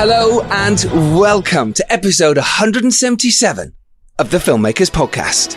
Hello and welcome to episode 177 of the Filmmakers Podcast.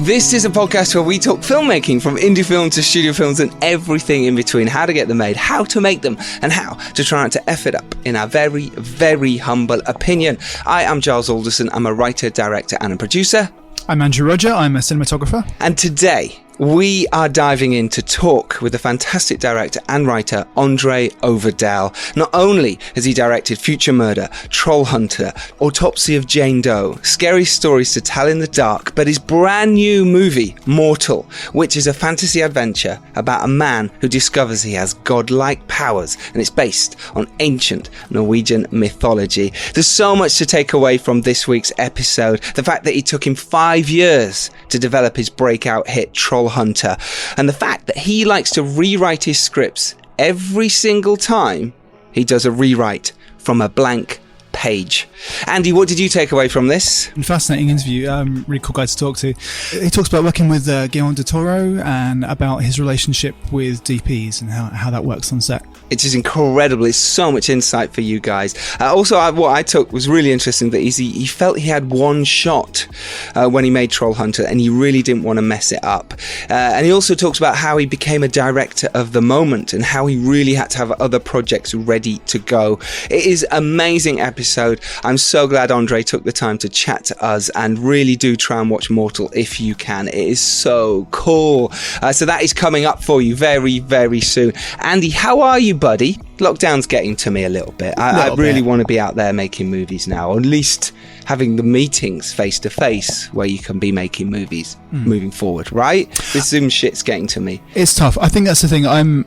This is a podcast where we talk filmmaking, from indie film to studio films and everything in between, how to get them made, how to make them, and how to try not to F it up, in our very, very humble opinion. I am Giles Alderson. I'm a writer, director and a producer. I'm Andrew Roger. I'm a cinematographer. And today, we are diving in to talk with the fantastic director and writer André Øvredal. Not only has he directed Future Murder, Troll Hunter, Autopsy of Jane Doe, Scary Stories to Tell in the Dark, but his brand new movie, Mortal, which is a fantasy adventure about a man who discovers he has godlike powers, and it's based on ancient Norwegian mythology. There's so much to take away from this week's episode. The fact that it took him 5 years to develop his breakout hit Troll Hunter, and the fact that he likes to rewrite his scripts every single time he does a rewrite from a blank page. Andy, what did you take away from this? Fascinating interview, really cool guy to talk to. He talks about working with Guillermo del Toro and about his relationship with DPs and how that works on set. It is incredible. It's so much insight for you guys. Also, what I took was really interesting, that he felt he had one shot when he made Troll Hunter, and he really didn't want to mess it up. And he also talks about how he became a director of the moment and how he really had to have other projects ready to go. It is an amazing episode. I'm so glad André took the time to chat to us, and really do try and watch Mortal if you can. It is so cool. So that is coming up for you very, very soon. Andy, how are you, buddy? Lockdown's getting to me a little bit. I really want to be out there making movies now, or at least having the meetings face to face where you can be making movies moving forward, right? This Zoom shit's getting to me. It's tough. I think that's the thing.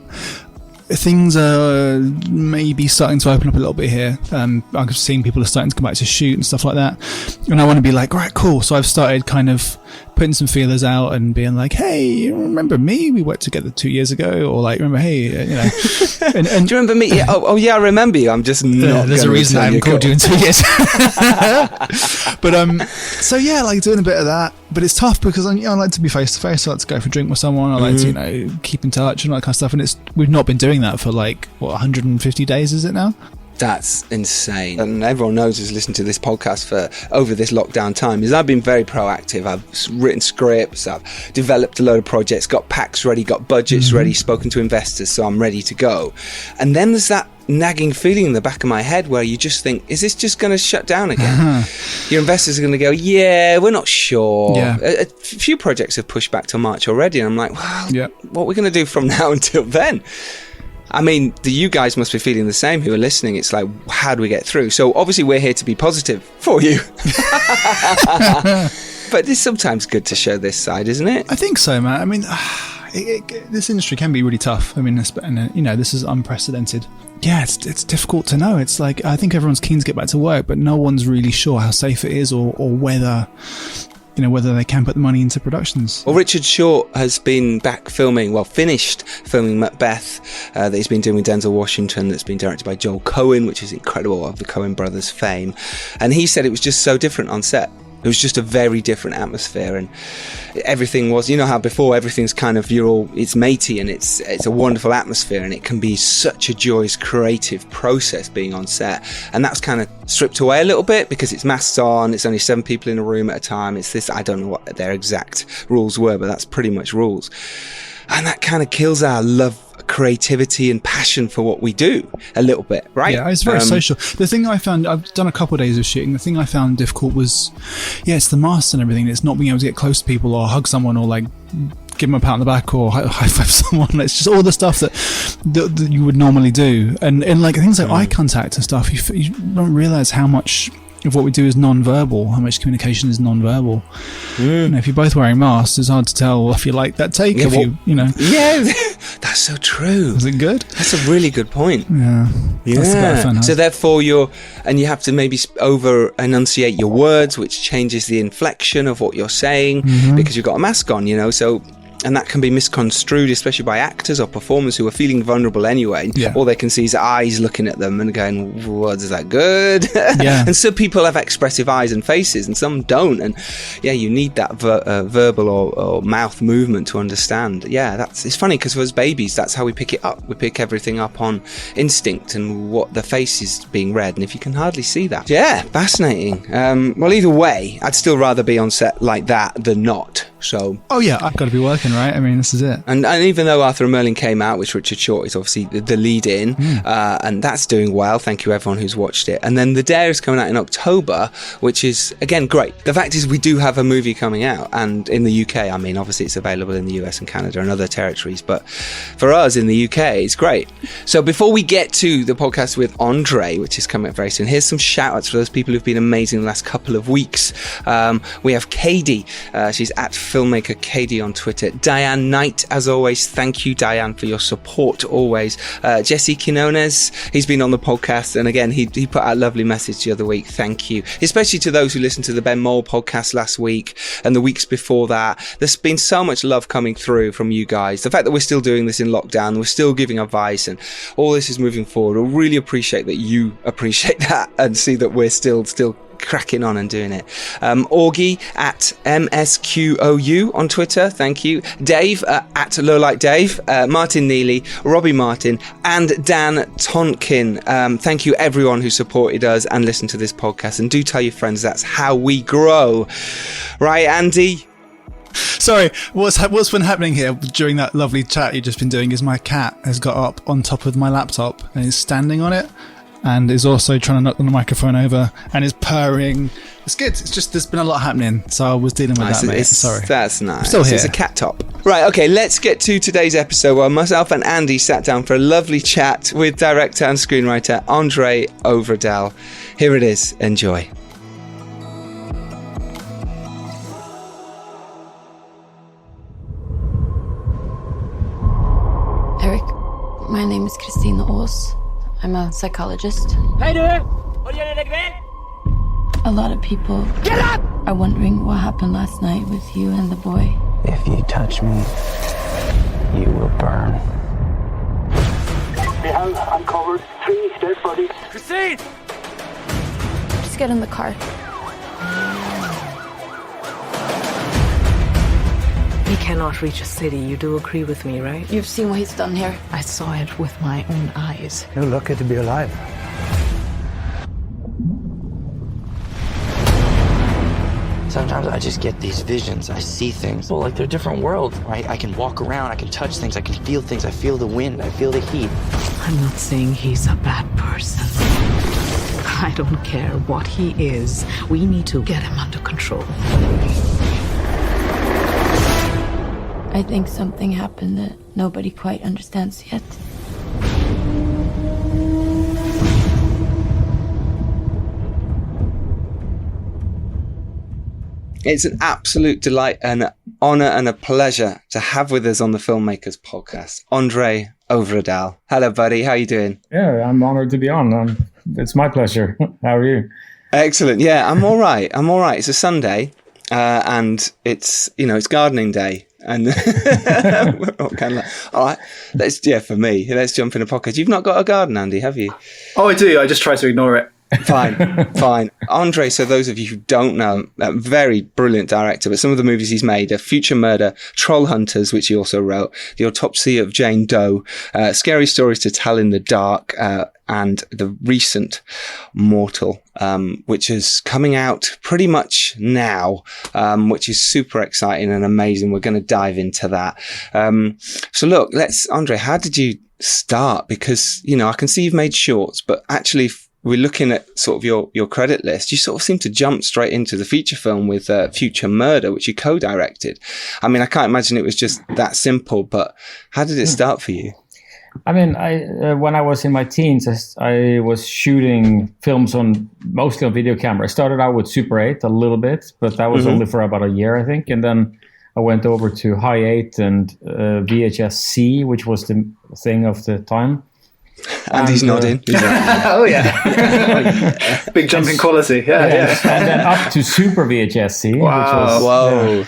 Things are maybe starting to open up a little bit here. I've seen people are starting to come back to shoot and stuff like that, and I want to be like, right, cool. So I've started kind of putting some feelers out and being like, hey, remember me? We worked together 2 years ago, or like, remember, hey, you know. And do you remember me? Yeah. Oh, yeah, I remember you. I'm just not. There's a reason I haven't called you in 2 years. But so yeah, like doing a bit of that. But it's tough because I like to be face to face. I like to go for a drink with someone. I like to, keep in touch and all that kind of stuff. And we've not been doing that for 150 days, is it now? That's insane. And everyone knows who's listened to this podcast for over this lockdown time is I've been very proactive. I've written scripts, I've developed a load of projects, got packs ready, got budgets ready, spoken to investors, so I'm ready to go. And then there's that nagging feeling in the back of my head where you just think, is this just going to shut down again? Your investors are going to go, yeah, we're not sure. Yeah. A few projects have pushed back to March already, and I'm like, well, what are we going to do from now until then? I mean, you guys must be feeling the same who are listening. It's like, how do we get through? So obviously we're here to be positive for you. But it's sometimes good to show this side, isn't it? I think so, man. I mean, this industry can be really tough. I mean, this is unprecedented. Yeah, it's difficult to know. It's like, I think everyone's keen to get back to work, but no one's really sure how safe it is or whether they can put the money into productions. Well, Richard Short has been back finished filming Macbeth, that he's been doing with Denzel Washington, that's been directed by Joel Cohen, which is incredible, of the Coen brothers fame. And he said it was just so different on set. It was just a very different atmosphere, and everything was, how before everything's kind of, it's matey, and it's a wonderful atmosphere, and it can be such a joyous creative process being on set. And that's kind of stripped away a little bit because it's masks on, it's only 7 people in a room at a time. It's this, I don't know what their exact rules were, but that's pretty much rules. And that kind of kills our love, creativity and passion for what we do a little bit, right? Yeah, it's very social. The thing I found, I've done a couple of days of shooting, the thing I found difficult was, it's the masks and everything. It's not being able to get close to people or hug someone or give them a pat on the back or high five someone. It's just all the stuff that you would normally do. And things like eye contact and stuff, you don't realise how much of what we do is non-verbal, how much communication is non-verbal. If you're both wearing masks, it's hard to tell if you like that take. Yeah, that's so true. Is it good? That's a really good point. Yeah. That's the better fun, huh? So therefore you have to maybe over enunciate your words, which changes the inflection of what you're saying because you've got a mask on, so and that can be misconstrued, especially by actors or performers who are feeling vulnerable anyway. Yeah. All they can see is eyes looking at them and going, "What is that good?" Yeah. And some people have expressive eyes and faces, and some don't. And yeah, you need that verbal or mouth movement to understand. Yeah, it's funny because for us babies, that's how we pick it up. We pick everything up on instinct and what the face is being read. And if you can hardly see that, yeah, fascinating. Well, either way, I'd still rather be on set like that than not. So, oh yeah, I've got to be working, right? I mean, this is it. And even though Arthur and Merlin came out, which Richard Short is obviously the lead in, and that's doing well. Thank you everyone who's watched it. And then The Dare is coming out in October, which is again great. The fact is we do have a movie coming out, and in the UK, I mean, obviously it's available in the US and Canada and other territories, but for us in the UK, it's great. So before we get to the podcast with André, which is coming up very soon, here's some shout outs for those people who've been amazing the last couple of weeks. We have Katie, she's at Filmmaker Katie on Twitter. Diane Knight, as always, thank you Diane for your support always. Jesse Quinones, he's been on the podcast, and again he put out a lovely message the other week. Thank you, especially to those who listened to the Ben Mole podcast last week and the weeks before that. There's been so much love coming through from you guys. The fact that we're still doing this in lockdown, we're still giving advice, and all this is moving forward. I really appreciate that you appreciate that and see that we're still cracking on and doing it. Augie at MSQOU on Twitter, thank you. Dave at Lowlight Dave, Martin Neely, Robbie Martin, and Dan Tonkin. Thank you everyone who supported us and listened to this podcast, and do tell your friends. That's how we grow. Right, Andy? Sorry, what's been happening here during that lovely chat you've just been doing is my cat has got up on top of my laptop and is standing on it, and is also trying to knock the microphone over and is purring. It's good. It's just there's been a lot happening, so I was dealing with that, mate. Sorry. That's nice. I'm still here. It's a cat top. Right, okay, let's get to today's episode where myself and Andy sat down for a lovely chat with director and screenwriter André Øvredal. Here it is. Enjoy. Eric, my name is Christine Aas. I'm a psychologist. Hej du! A lot of people are wondering what happened last night with you and the boy. If you touch me, you will burn. We have uncovered 3 dead bodies. Christine! Just get in the car. He cannot reach a city. You do agree with me, right? You've seen what he's done here. I saw it with my own eyes. You're lucky to be alive. Sometimes I just get these visions. I see things. Well, like they're different worlds, right? I can walk around, I can touch things, I can feel things. I feel the wind, I feel the heat. I'm not saying he's a bad person. I don't care what he is. We need to get him under control. I think something happened that nobody quite understands yet. It's an absolute delight and an honour and a pleasure to have with us on the Filmmakers podcast, André Øvredal. Hello, buddy. How are you doing? Yeah, I'm honored to be on. It's my pleasure. How are you? Excellent. Yeah, I'm all right. It's a Sunday, and it's gardening day. And all right, for me, let's jump in a podcast. You've not got a garden, Andy, have you? Oh, I do. I just try to ignore it. Fine. André, so those of you who don't know, a very brilliant director, but some of the movies he's made are Future Murder, Troll Hunters, which he also wrote, The Autopsy of Jane Doe, Scary Stories to Tell in the Dark, and the recent Mortal, which is coming out pretty much now, which is super exciting and amazing. We're going to dive into that. So look, André, how did you start? Because, I can see you've made shorts, but actually we're looking at sort of your credit list. You sort of seem to jump straight into the feature film with Future Murder, which you co-directed. I mean, I can't imagine it was just that simple, but how did it start for you? I mean, when I was in my teens, I was shooting films mostly on video camera. I started out with Super 8 a little bit, but that was only for about a year, I think. And then I went over to High 8 and VHS-C, which was the thing of the time. And he's nodding. Oh yeah. Big jump in quality. Yeah. And then up to Super VHS-C. Wow. Whoa.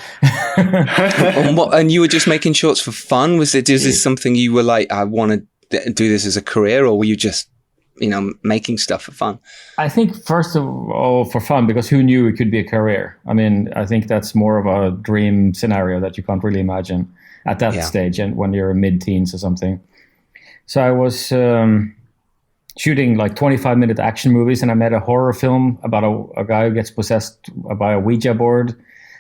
And you were just making shorts for fun? Is this something you were like, I want to do this as a career, or were you just, making stuff for fun? I think first of all for fun, because who knew it could be a career? I mean, I think that's more of a dream scenario that you can't really imagine at that stage, and when you're mid-teens or something. So I was shooting like 25-minute action movies, and I made a horror film about a guy who gets possessed by a Ouija board.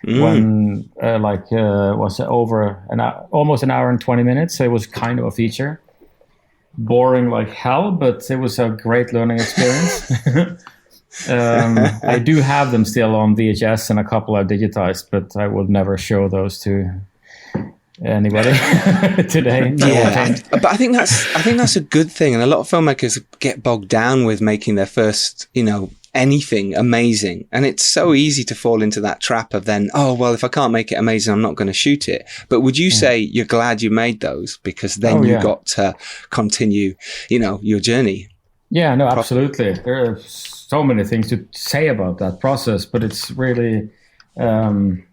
When was over almost an hour and 20 minutes. So it was kind of a feature. Boring like hell, but it was a great learning experience. I do have them still on VHS, and a couple are digitized, but I would never show those to anybody today. But I think that's a good thing, and a lot of filmmakers get bogged down with making their first, anything amazing, and it's so easy to fall into that trap of then, oh well, if I can't make it amazing, I'm not going to shoot it. But would you say you're glad you made those, because then you got to continue your journey? Yeah, no, absolutely. There are so many things to say about that process, but it's really I'm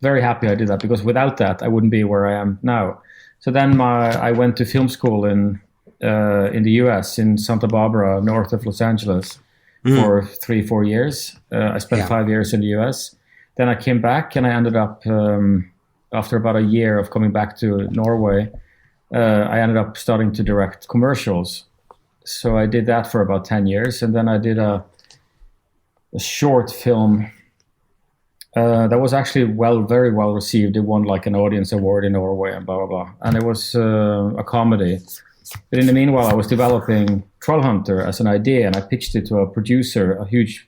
very happy I did that, because without that I wouldn't be where I am now. So then I went to film school in the US, in Santa Barbara, north of Los Angeles, for 3-4 years. I spent 5 years in the US. Then I came back, and I ended up, after about a year of coming back to Norway, I ended up starting to direct commercials. So I did that for about 10 years. And then I did a short film that was actually very well received. It won like an audience award in Norway and blah, blah, blah. And it was a comedy. But in the meanwhile, I was developing Troll Hunter as an idea, and I pitched it to a producer, a huge,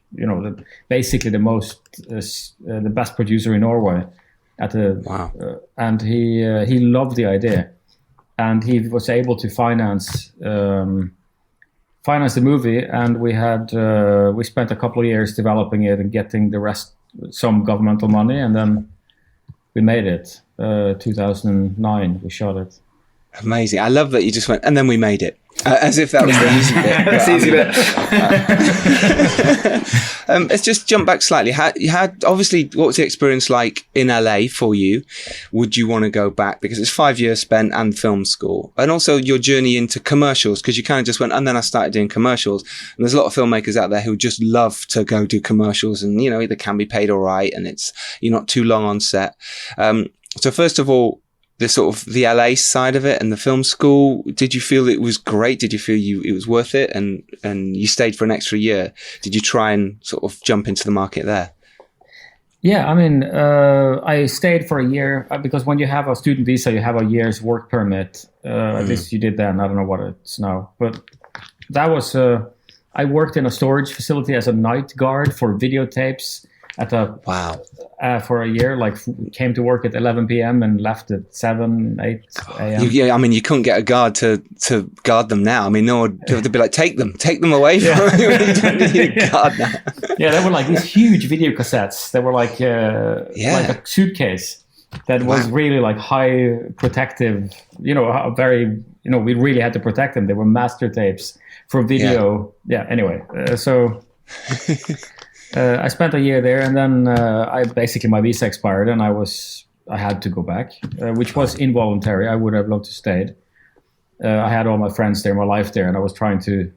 basically the best producer in Norway. And he loved the idea, and he was able to finance the movie. And we spent a couple of years developing it and getting the rest, some governmental money, and then we made it. 2009, we shot it. Amazing. I love that you just went, and then we made it. As if that was the easy bit. That's the easy bit. Let's just jump back slightly. Obviously, what was the experience like in LA for you? Would you want to go back? Because it's 5 years spent and film school. And also your journey into commercials, because you kind of just went, and then I started doing commercials. And there's a lot of filmmakers out there who just love to go do commercials, and, either can be paid all right, and you're not too long on set. So first of all, the sort of the LA side of it and the film school, did you feel it was great? Did you feel it was worth it? And you stayed for an extra year. Did you try and sort of jump into the market there? Yeah, I mean, I stayed for a year because when you have a student visa, you have a year's work permit. At least you did then. I don't know what it's now. But that was, I worked in a storage facility as a night guard for videotapes for a year. Like, came to work at 11 p.m. and left at 7, 8 a.m. Yeah, I mean, you couldn't get a guard to guard them now. I mean, no one would be like, take them away from you. You don't need a guard now. Yeah, they were like these huge video cassettes. They were like a suitcase that was really like high protective. We really had to protect them. They were master tapes for video. Yeah. Anyway, so. I spent a year there, and then my visa expired, and I had to go back, which was involuntary. I would have loved to stayed. I had all my friends there, my life there, and I was trying to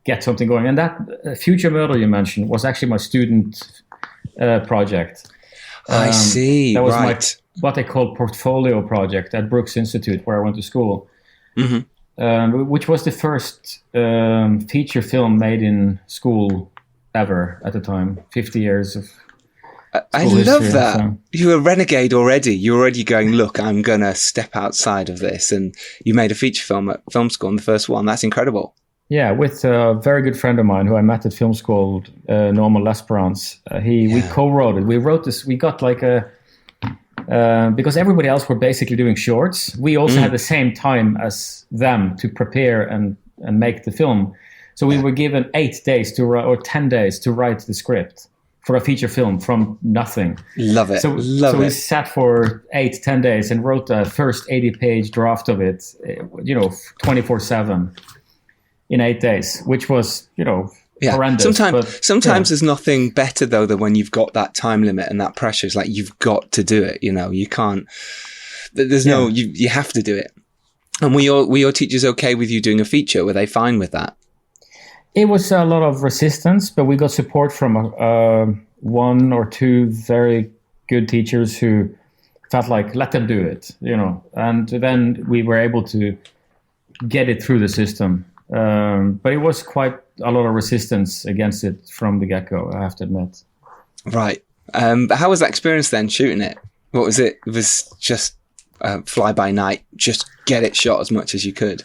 get something going. And that Future Murder you mentioned was actually my student project. I see. That was what they call portfolio project at Brooks Institute, where I went to school. Mm-hmm. Which was the first feature film made in school ever at the time. 50 years of I love that. So. You were a renegade already. You're already going, look, I'm going to step outside of this. And you made a feature film at film school, and the first one. That's incredible. Yeah, with a very good friend of mine who I met at film school, Norman Lesperance. We co-wrote it. We wrote this. We got like because everybody else were basically doing shorts. We also had the same time as them to prepare and make the film. So we were given 8 days or 10 days to write the script. for a feature film from nothing. Love it. So we sat for 8-10 days and wrote the first 80-page draft of it, 24/7 in 8 days, which was, horrendous. Sometimes there's nothing better though than when you've got that time limit and that pressure. It's like you've got to do it. You can't. There's no. You have to do it. And were your teachers okay with you doing a feature? Were they fine with that? It was a lot of resistance, but we got support from one or two very good teachers who felt like, let them do it, and then we were able to get it through the system. But it was quite a lot of resistance against it from the get-go, I have to admit. Right. But how was that experience then, shooting it? What was it? It was just fly by night, just get it shot as much as you could.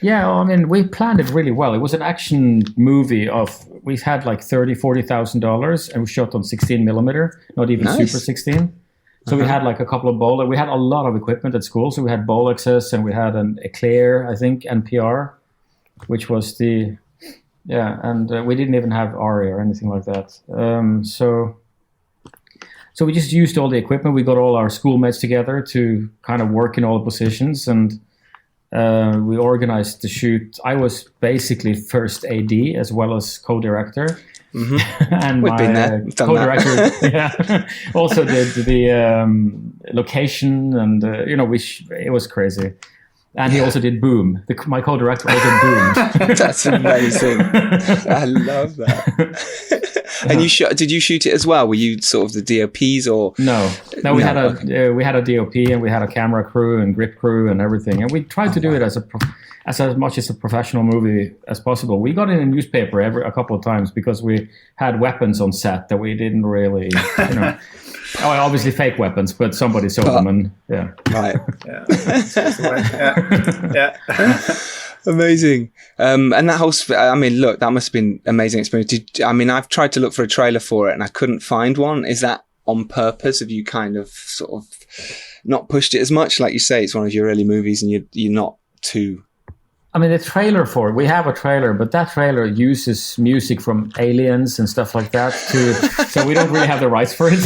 Yeah, I mean, we planned it really well. It was an action movie we had like $30,000-$40,000, and we shot on 16 millimeter, not even Super 16. So we had like a couple of Bolex. We had a lot of equipment at school. So we had Bolexes, and we had an Eclair, I think, NPR, which was and we didn't even have ARRI or anything like that. So we just used all the equipment. We got all our schoolmates together to kind of work in all the positions, and we organized the shoot. I was basically first AD as well as co-director. Mm-hmm. And We've been there, co-director also did the location, and it was crazy. And he also did Boom. My co-director also did Boom. That's amazing. I love that. And did you shoot it as well? Were you sort of the DOPs or? No, we had a DOP, and we had a camera crew and grip crew and everything. And we tried to do it as much as a professional movie as possible. We got in a newspaper a couple of times because we had weapons on set that we didn't really, obviously fake weapons, but somebody saw them, and right. Yeah. Amazing. And that whole, look, that must have been an amazing experience. I've tried to look for a trailer for it and I couldn't find one. Is that on purpose? Have you kind of sort of not pushed it as much? Like you say, it's one of your early movies and you're not too... the trailer for it, we have a trailer, but that trailer uses music from Aliens and stuff like that so we don't really have the rights for it.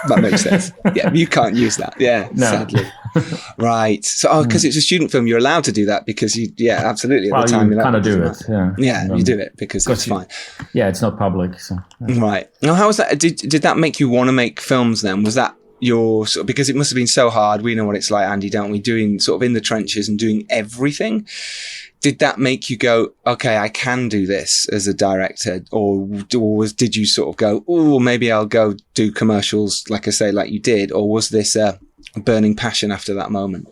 That makes sense. Yeah, you can't use that. Yeah, no. Sadly. Right. So, because it's a student film, you're allowed to do that because absolutely. At the time, you kind of do it. Yeah, you do it because it's fine. Yeah, it's not public. So. Right. Now, how was that? Did that make you want to make films then? Was that because it must have been so hard. We know what it's like, Andy, don't we? Doing sort of in the trenches and doing everything. Did that make you go, okay, I can do this as a director? Or did you sort of go, oh, maybe I'll go do commercials, like I say, like you did? Or was this a burning passion after that moment?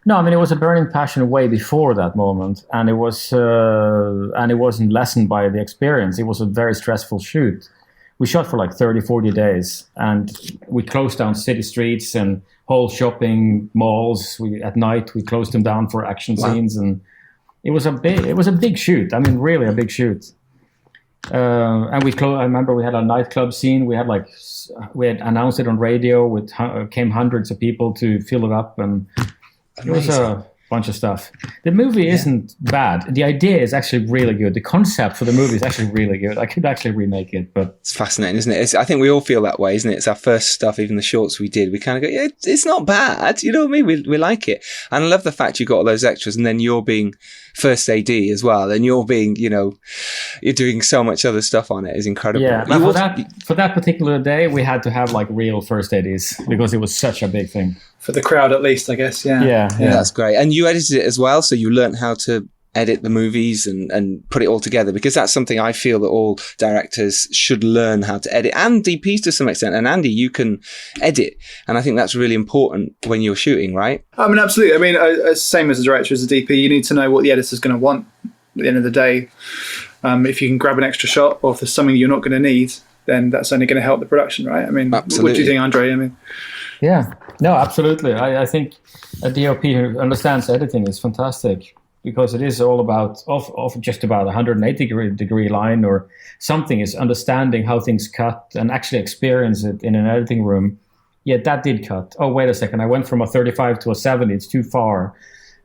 No, it was a burning passion way before that moment. And it wasn't lessened by the experience. It was a very stressful shoot. We shot for like 30, 40 days, and we closed down city streets and whole shopping malls. At night, we closed them down for action scenes, and it was a big shoot. Really a big shoot. And I remember we had a nightclub scene. We had announced it on radio. Came hundreds of people to fill it up, and it was a bunch of stuff. The movie isn't bad. The idea is actually really good. The concept for the movie is actually really good. I could actually remake it, but it's fascinating, isn't it? I think we all feel that way, isn't it? It's our first stuff, even the shorts we did. We kind of go, yeah, it's not bad. You know what I mean? We like it. And I love the fact you got all those extras, and then you're being first AD as well, and you're being, you're doing so much other stuff on it. Is incredible. Yeah, for that particular day, we had to have real first ADs because it was such a big thing. For the crowd, at least, I guess. Yeah, that's great. And you edited it as well, so you learned how to edit the movies and put it all together, because that's something I feel that all directors should learn how to edit, and DPs to some extent. And Andy, you can edit, and I think that's really important when you're shooting, right? Absolutely. Same as a director, as a DP, you need to know what the editor's going to want at the end of the day. If you can grab an extra shot, or if there's something you're not going to need, then that's only going to help the production, right? Absolutely. What do you think, André? Yeah, no, absolutely. I think a DOP who understands editing is fantastic, because it is all about of just about 180 degree line or something. Is understanding how things cut and actually experience it in an editing room. Yeah, that did cut. Oh, wait a second. I went from a 35 to a 70. It's too far.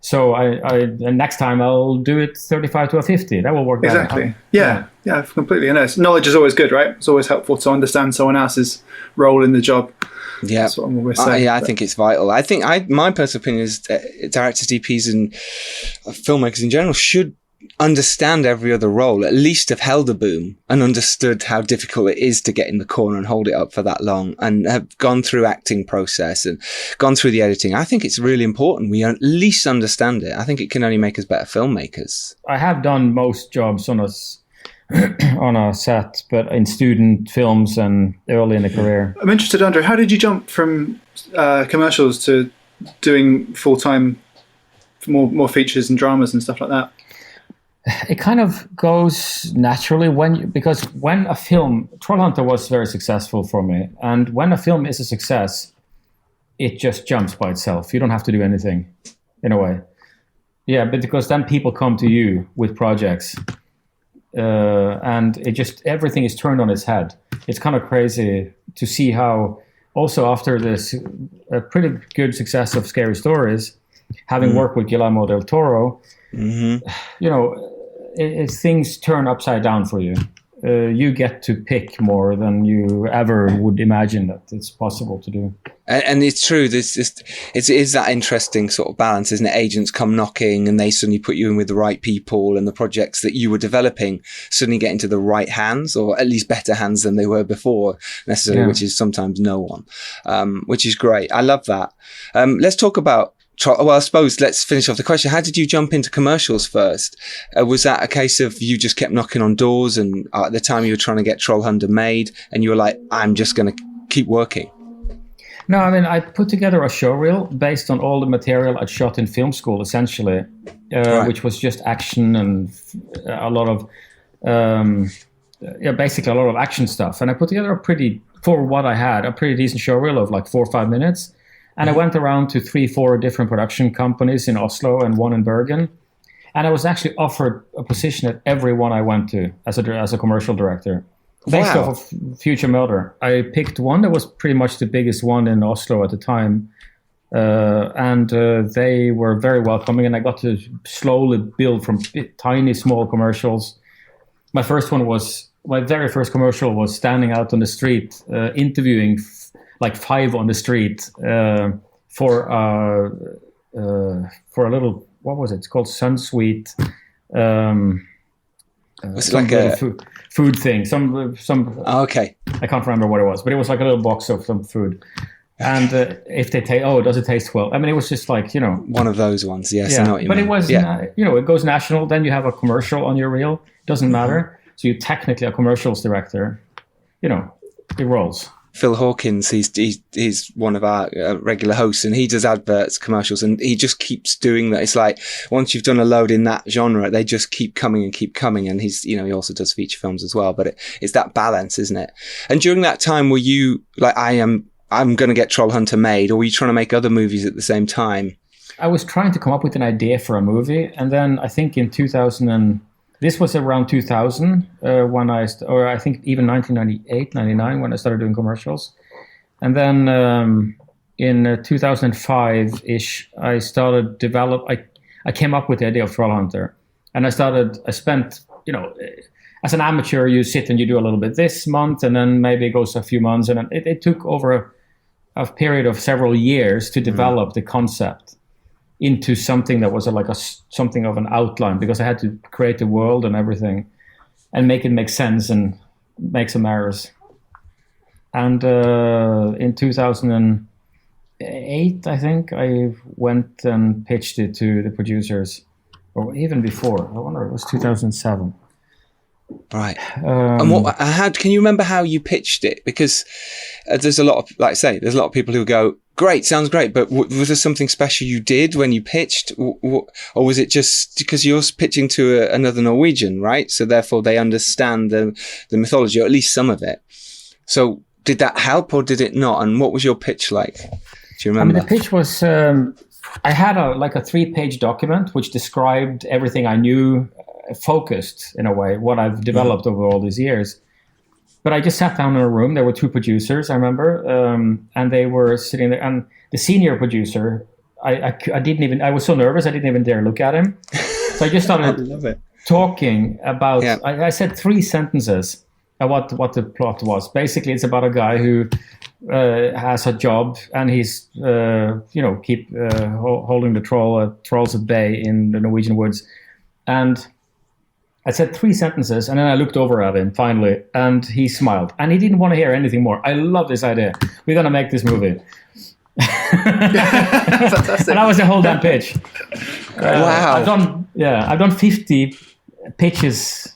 So and next time I'll do it 35 to a 50. That will work better. Exactly. Yeah. Yeah, completely. And knowledge is always good, right? It's always helpful to understand someone else's role in the job. Yeah, that's what I'm always saying. I think it's vital. I think my personal opinion is directors, DPs, and filmmakers in general should understand every other role, at least have held a boom and understood how difficult it is to get in the corner and hold it up for that long, and have gone through acting process and gone through the editing. I think it's really important we at least understand it. I think it can only make us better filmmakers. I have done most jobs on a set, but in student films and early in the career. I'm interested, André, how did you jump from commercials to doing full-time more features and dramas and stuff like that? It kind of goes naturally because when a film, Trollhunter was very successful for me, and when a film is a success, it just jumps by itself. You don't have to do anything, in a way. Yeah, but because then people come to you with projects, and everything is turned on its head. It's kind of crazy to see how also after this a pretty good success of Scary Stories, having worked with Guillermo del Toro, things turn upside down for you. You get to pick more than you ever would imagine that it's possible to do. And it's true. It is that interesting sort of balance, isn't it? Agents come knocking and they suddenly put you in with the right people, and the projects that you were developing suddenly get into the right hands, or at least better hands than they were before necessarily, which is sometimes no one, which is great. I love that. Let's talk about, well, I suppose let's finish off the question. How did you jump into commercials first? Was that a case of you just kept knocking on doors, and at the time you were trying to get Trollhunter made and you were like, I'm just going to keep working? No, I mean, I put together a showreel based on all the material I'd shot in film school, essentially, which was just action and a lot of, basically a lot of action stuff. And I put together for what I had, a pretty decent showreel of like 4 or 5 minutes. And I went around to 3-4 different production companies in Oslo and one in Bergen. And I was actually offered a position at every one I went to as a commercial director. Based off of Future Murder. I picked one that was pretty much the biggest one in Oslo at the time. And they were very welcoming, and I got to slowly build from tiny, small commercials. My very first commercial was standing out on the street, interviewing like 5 on the street for a little, what was it? It's called Sunsweet. Was it like a food thing? Some. Oh, okay. I can't remember what it was, but it was like a little box of some food. And if they taste, does it taste well? I mean, it was just like, one of those ones. Yes, yeah. I know what you but mean. It was, it goes national. Then you have a commercial on your reel. Doesn't matter. So you're technically a commercials director. It rolls. Phil Hawkins, he's one of our regular hosts, and he does adverts, commercials, and he just keeps doing that. It's like once you've done a load in that genre, they just keep coming. And he's, he also does feature films as well. But it's that balance, isn't it? And during that time, were you like, I'm going to get Trollhunter made, or were you trying to make other movies at the same time? I was trying to come up with an idea for a movie, and then I think in 2000 this was around 2000 when I think even 1998, 99 when I started doing commercials. And then in 2005-ish, I started I came up with the idea of Trollhunter. And I spent, as an amateur, you sit and you do a little bit this month, and then maybe it goes a few months. And it took over a period of several years to develop the concept into something that was something of an outline, because I had to create the world and everything and make it make sense and make some errors. And in 2008, I think, I went and pitched it to the producers, or even before. I wonder, it was 2007. Right. And can you remember how you pitched it? Because there's a lot of, like I say, there's a lot of people who go, great, sounds great, but was there something special you did when you pitched? Or was it just because you're pitching to another Norwegian, right? So therefore they understand the mythology, or at least some of it. So did that help or did it not? And what was your pitch like? Do you remember? I mean, the pitch was, I had a 3-page document which described everything I knew, focused in a way, what I've developed over all these years. But I just sat down in a room. There were 2 producers, I remember, and they were sitting there. And the senior producer, I was so nervous, I didn't even dare look at him. So I just started. I love it. talking about. I said 3 sentences about what the plot was. Basically, it's about a guy who has a job and he's keep holding the trolls at bay in the Norwegian woods. And I said 3 sentences, and then I looked over at him finally, and he smiled, and he didn't want to hear anything more. I love this idea. We're gonna make this movie. Fantastic. And that was the whole damn pitch. Wow. I've done 50 pitches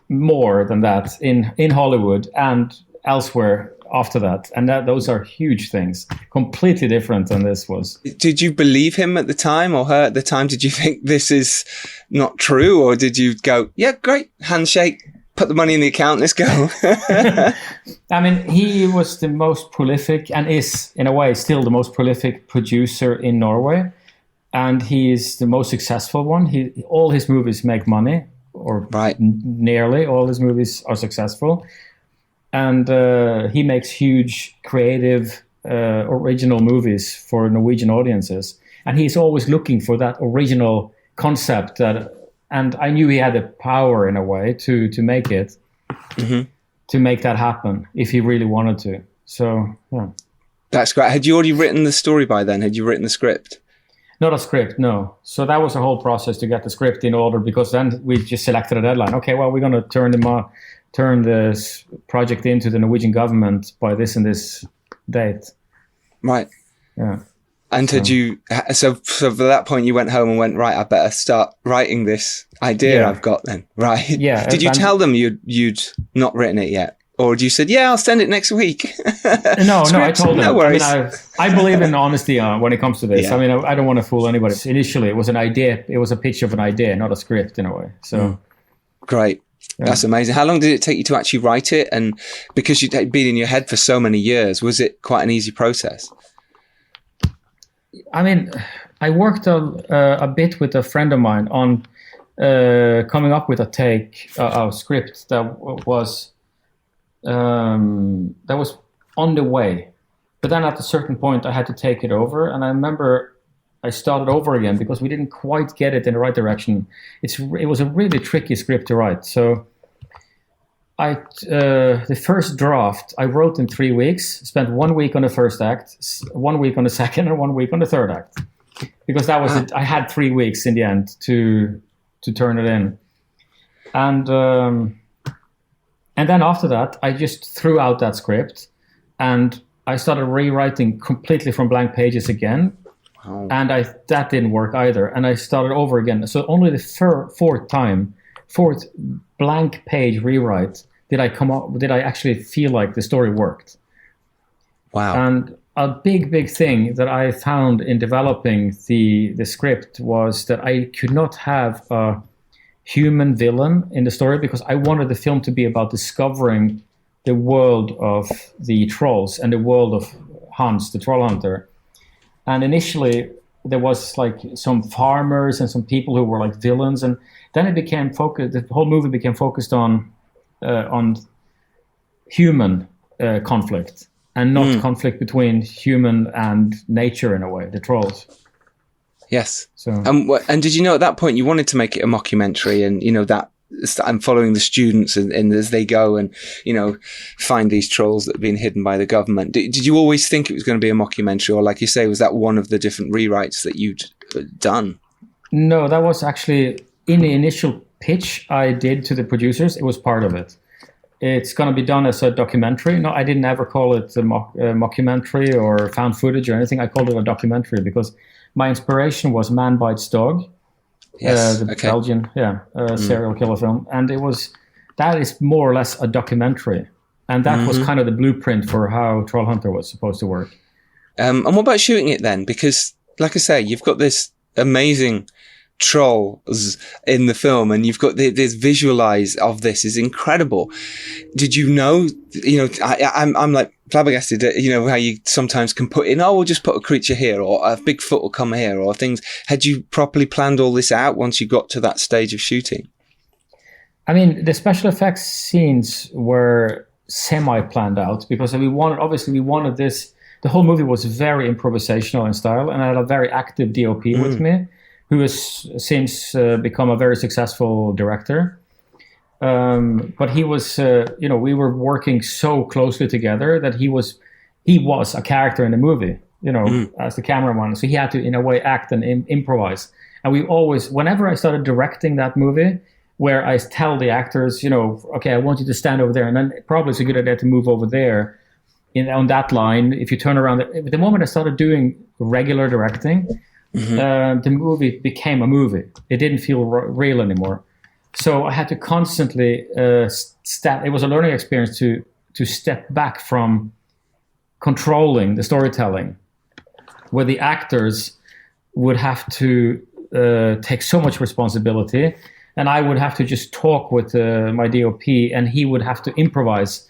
more than that in Hollywood and elsewhere after that, and those are huge things, completely different than this was. Did you believe him at the time, or her at the time? Did you think this is not true, or did you go, yeah, great, handshake, put the money in the account, let's go? I mean, he was the most prolific, and is in a way still the most prolific producer in Norway, and he is the most successful one. All his movies make money, or nearly all his movies are successful. And he makes huge, creative, original movies for Norwegian audiences. And he's always looking for that original concept. And I knew he had the power, in a way, to make it, to make that happen, if he really wanted to. So, yeah. That's great. Had you already written the story by then? Had you written the script? Not a script, no. So that was a whole process to get the script in order, because then we just selected a deadline. Okay, well, we're going to turn this project into the Norwegian government by this and this date. Right. Yeah. And so for that point you went home and went, right, I better start writing this idea I've got then. Right. Yeah. Did you tell them you'd not written it yet? Or you said, yeah, I'll send it next week? No, I told them. No worries. I believe in honesty when it comes to this. Yeah. I mean, I don't want to fool anybody. Initially, it was an idea. It was a pitch of an idea, not a script in a way. So Great. Yeah. That's amazing. How long did it take you to actually write it? And because you'd been in your head for so many years, was it quite an easy process? I mean, I worked a bit with a friend of mine on coming up with a script that was on the way. But then at a certain point, I had to take it over. And I remember I started over again because we didn't quite get it in the right direction. It was a really tricky script to write. So the first draft I wrote in 3 weeks, spent 1 week on the first act, 1 week on the second, and 1 week on the third act. Because that was it. I had 3 weeks in the end to turn it in. And then after that, I just threw out that script and I started rewriting completely from blank pages again. Wow. And that didn't work either. And I started over again. So only the fourth blank page rewrite did I actually feel like the story worked. Wow. And a big thing that I found in developing the script was that I could not have a human villain in the story, because I wanted the film to be about discovering the world of the trolls and the world of Hans, the troll hunter. And initially there was like some farmers and some people who were like villains, and then it became focused. The whole movie became focused on human conflict, and not conflict between human and nature in a way, the trolls. Yes. So, and did you know at that point you wanted to make it a mockumentary, and that I'm following the students and as they go and find these trolls that have been hidden by the government? Did you always think it was going to be a mockumentary, or like you say, was that one of the different rewrites that you'd done? No, that was actually in the initial pitch I did to the producers. It was part of it. It's going to be done as a documentary. No, I didn't ever call it a mockumentary or found footage or anything. I called it a documentary because my inspiration was Man Bites Dog, the Belgian serial killer film. And that is more or less a documentary. And that was kind of the blueprint for how Troll Hunter was supposed to work. And what about shooting it then? Because, like I say, you've got this amazing trolls in the film, and you've got this visualize of this is incredible. Did you know, I'm like flabbergasted at, how you sometimes can put in, we'll just put a creature here, or a big foot will come here, or things. Had you properly planned all this out once you got to that stage of shooting? I mean, the special effects scenes were semi-planned out because we wanted this. The whole movie was very improvisational in style, and I had a very active DOP with me, who has since become a very successful director. But he was, we were working so closely together that he was a character in the movie, as the cameraman. So he had to, in a way, act and improvise. And we always, whenever I started directing that movie, where I tell the actors, okay, I want you to stand over there, and then probably it's a good idea to move over there on that line. If you turn around, the moment I started doing regular directing, the movie became a movie. It didn't feel real anymore. So I had to constantly it was a learning experience to step back from controlling the storytelling, where the actors would have to take so much responsibility, and I would have to just talk with my DOP, and he would have to improvise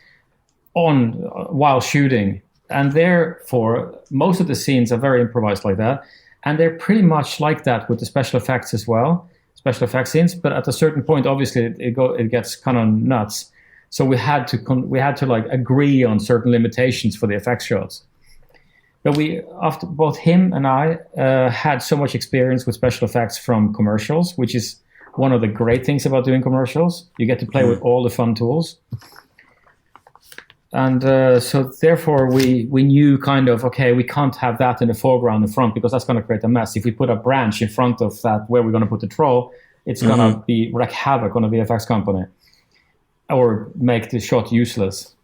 while shooting. And therefore, most of the scenes are very improvised like that, and they're pretty much like that with the special effects as well. Special effects scenes, but at a certain point, obviously, it gets kind of nuts. So we had to like agree on certain limitations for the effects shots. But after both him and I had so much experience with special effects from commercials, which is one of the great things about doing commercials. You get to play with all the fun tools. And so therefore we knew kind of, okay, we can't have that in the foreground in front, because that's going to create a mess. If we put a branch in front of that where we're going to put the troll, it's going to be wreak havoc on the VFX company or make the shot useless.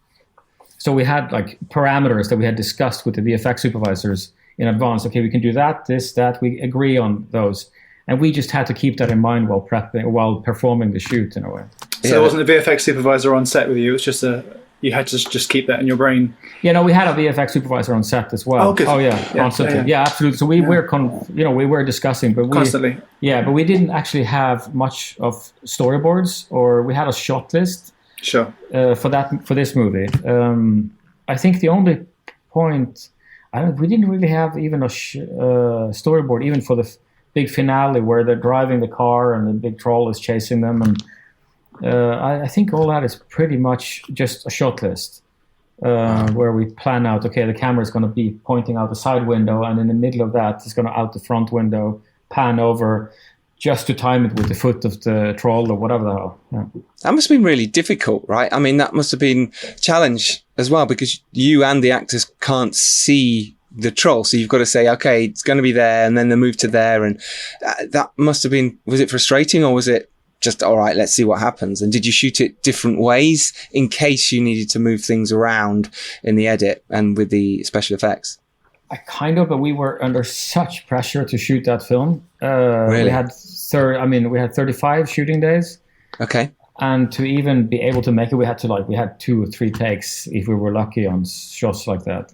So we had like parameters that we had discussed with the VFX supervisors in advance. Okay, we can do that, this, that. We agree on those. And we just had to keep that in mind while performing the shoot in a way. So there wasn't a VFX supervisor on set with you. It was just you had to just keep that in your brain. Yeah, no, we had a VFX supervisor on set as well. Oh, good. Oh, yeah, constantly. Yeah, absolutely. So we were discussing, but constantly. Yeah, but we didn't actually have much of storyboards, or we had a shot list. Sure. For this movie. I think the only point, we didn't really have even a storyboard, even for the big finale where they're driving the car and the big troll is chasing them, and I think all that is pretty much just a shot list where we plan out, okay, the camera is going to be pointing out the side window, and in the middle of that, it's going to out the front window, pan over, just to time it with the foot of the troll or whatever the hell. Yeah. That must have been really difficult, right? I mean, that must have been a challenge as well, because you and the actors can't see the troll. So you've got to say, okay, it's going to be there, and then they move to there. And that must have been, was it frustrating, or was it just, all right, let's see what happens? And did you shoot it different ways in case you needed to move things around in the edit and with the special effects? But we were under such pressure to shoot that film. Really? We had 35 shooting days. Okay. And to even be able to make it, we had 2 or 3 takes if we were lucky on shots like that.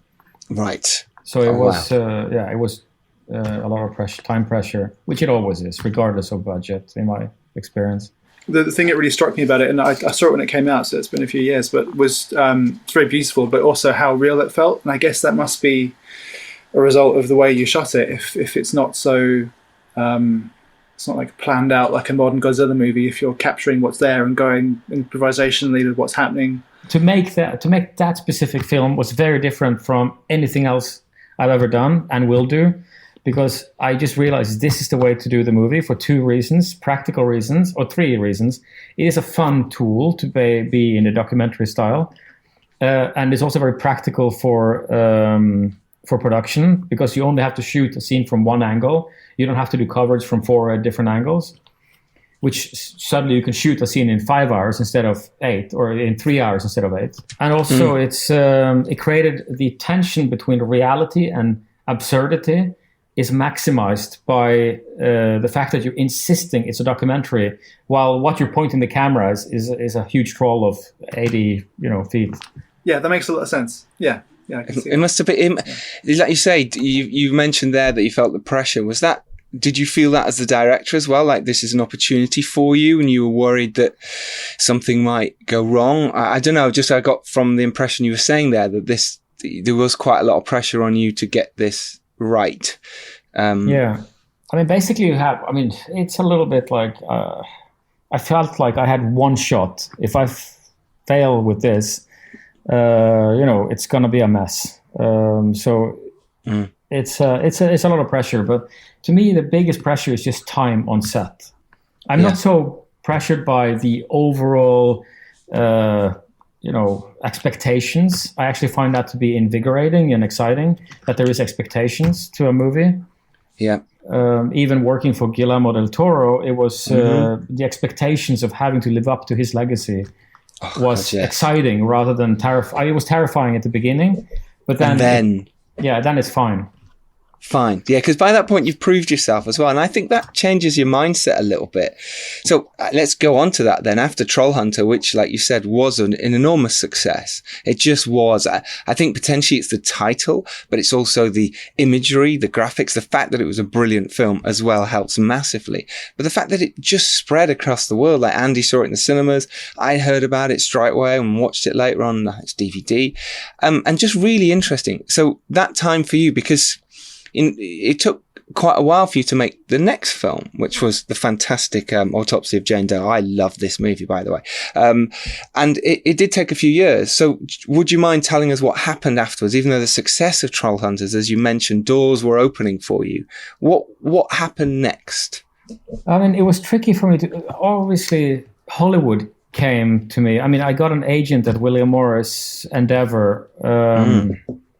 Right. So it was a lot of pressure, time pressure, which it always is, regardless of budget, in my experience. The thing that really struck me about it, and I saw it when it came out, so it's been a few years, but was it's very beautiful, but also how real it felt. And I guess that must be a result of the way you shot it. If it's not so, it's not like planned out like a modern Godzilla movie. If you're capturing what's there and going improvisationally with what's happening. To make that specific film was very different from anything else I've ever done and will do, because I just realized this is the way to do the movie for 2 reasons, practical reasons, or 3 reasons. It is a fun tool to be in a documentary style, and it's also very practical for production, because you only have to shoot a scene from one angle. You don't have to do coverage from 4 different angles, which suddenly you can shoot a scene in 5 hours instead of 8, or in 3 hours instead of 8. And also it created the tension between reality and absurdity is maximized by the fact that you're insisting it's a documentary, while what you're pointing the camera is a huge troll of 80 feet. Yeah, that makes a lot of sense. Yeah. Yeah, I can see it must have been, like you say, you mentioned there that you felt the pressure. Did you feel that as the director as well? Like this is an opportunity for you and you were worried that something might go wrong? I don't know, I got from the impression you were saying there that there was quite a lot of pressure on you to get this right. Yeah. I mean, basically it's a little bit like, I felt like I had one shot. If I fail with this, it's going to be a mess. So it's a lot of pressure. But to me, the biggest pressure is just time on set. I'm not so pressured by the overall, expectations. I actually find that to be invigorating and exciting, that there is expectations to a movie. Yeah. Even working for Guillermo del Toro, it was the expectations of having to live up to his legacy was exciting rather than terrifying. It was terrifying at the beginning, but then it's fine. Fine. Yeah, because by that point, you've proved yourself as well. And I think that changes your mindset a little bit. So let's go on to that then. After Trollhunter, which, like you said, was an enormous success. It just was. I think potentially it's the title, but it's also the imagery, the graphics, the fact that it was a brilliant film as well helps massively. But the fact that it just spread across the world, like Andy saw it in the cinemas, I heard about it straight away and watched it later on. It's DVD. And just really interesting. So that time for you, because it took quite a while for you to make the next film, which was the fantastic Autopsy of Jane Doe. I love this movie, by the way. And it did take a few years. So would you mind telling us what happened afterwards? Even though the success of Trollhunters, as you mentioned, doors were opening for you. What happened next? I mean, it was tricky for me to... Obviously, Hollywood came to me. I mean, I got an agent at William Morris Endeavor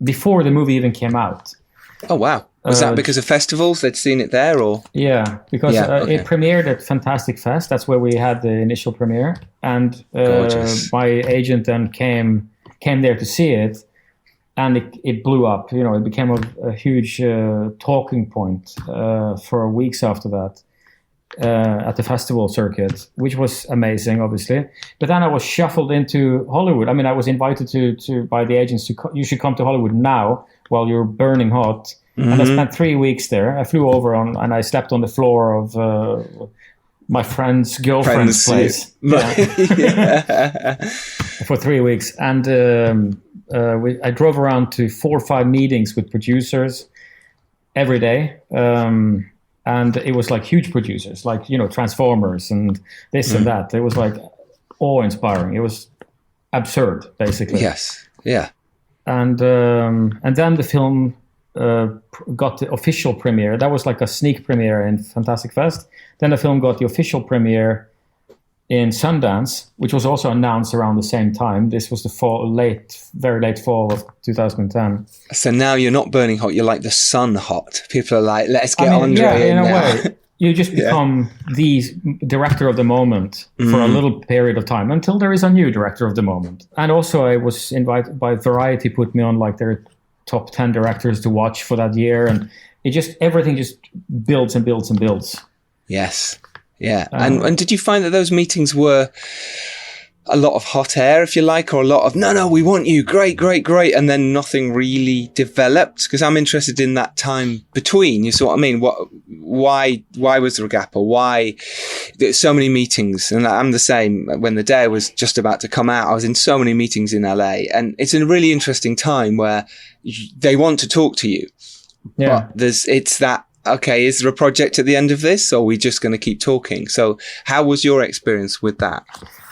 before the movie even came out. Oh, wow. Was that because of festivals? They'd seen it there, or? Yeah, because it premiered at Fantastic Fest. That's where we had the initial premiere. And my agent then came there to see it, and it blew up. It became a huge talking point for weeks after that at the festival circuit, which was amazing, obviously. But then I was shuffled into Hollywood. I mean, I was invited to by the agents you should come to Hollywood now while you're burning hot. And I spent 3 weeks there. I flew over and I slept on the floor of my friend's girlfriend's place for 3 weeks. And I drove around to 4 or 5 meetings with producers every day. And it was like huge producers, like, Transformers and this and that. It was like awe-inspiring. It was absurd, basically. Yes, yeah. And then the film got the official premiere. That was like a sneak premiere in Fantastic Fest. Then the film got the official premiere in Sundance, which was also announced around the same time. This was the very late fall of 2010. So now you're not burning hot, you're like the sun hot. People are like, let's get André in a now. way. You just become the director of the moment for a little period of time until there is a new director of the moment. And also I was invited by Variety, put me on like their top 10 directors to watch for that year. And everything just builds and builds and builds. Yes. Yeah. And did you find that those meetings were a lot of hot air, if you like, or a lot of, no, we want you, great, and then nothing really developed? Because I'm interested in that time between, you see what I mean? Why was there a gap, or why there's so many meetings? And I'm the same. When The Dare was just about to come out, I was in so many meetings in LA, and it's a really interesting time where they want to talk to you. Yeah. But it's that, okay, is there a project at the end of this, or are we just going to keep talking? So how was your experience with that?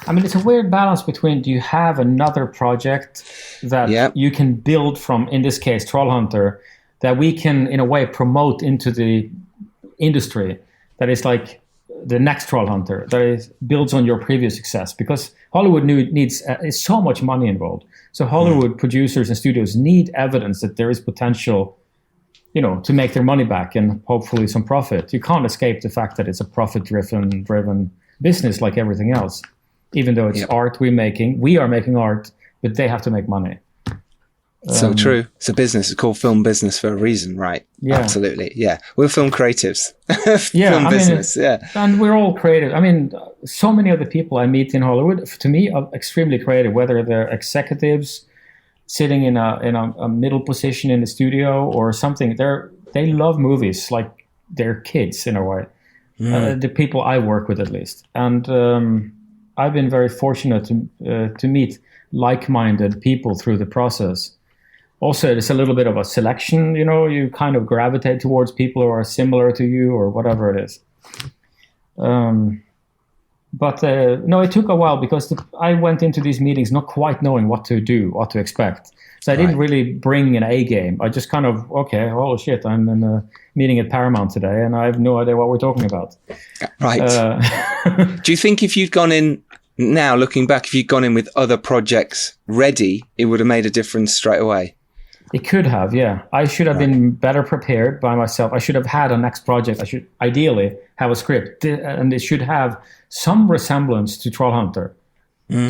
I mean, it's a weird balance between, do you have another project that you can build from, in this case, Trollhunter, that we can, in a way, promote into the industry, that is like the next Trollhunter, that builds on your previous success? Because Hollywood needs is so much money involved. So Hollywood producers and studios need evidence that there is potential, to make their money back and hopefully some profit. You can't escape the fact that it's a profit-driven business like everything else. Even though it's art we are making art, but they have to make money. So true. It's a business. It's called film business for a reason, right? Yeah. Absolutely. Yeah. We're film creatives. Film business. And we're all creative. I mean, so many of the people I meet in Hollywood, to me, are extremely creative, whether they're executives sitting in a middle position in the studio or something. They love movies like they're kids in a way. The people I work with, at least. And I've been very fortunate to meet like-minded people through the process. Also, it's a little bit of a selection, you kind of gravitate towards people who are similar to you or whatever it is. But no, it took a while because I went into these meetings not quite knowing what to do, what to expect. So I didn't really bring an A game. I just kind of, okay, oh shit, I'm in a meeting at Paramount today and I have no idea what we're talking about. Right. Do you think if you'd gone in now, looking back, if you'd gone in with other projects ready, it would have made a difference straight away? It could have, yeah. I should have been better prepared by myself. I should have had a next project. I should ideally have a script, and it should have some resemblance to Trollhunter,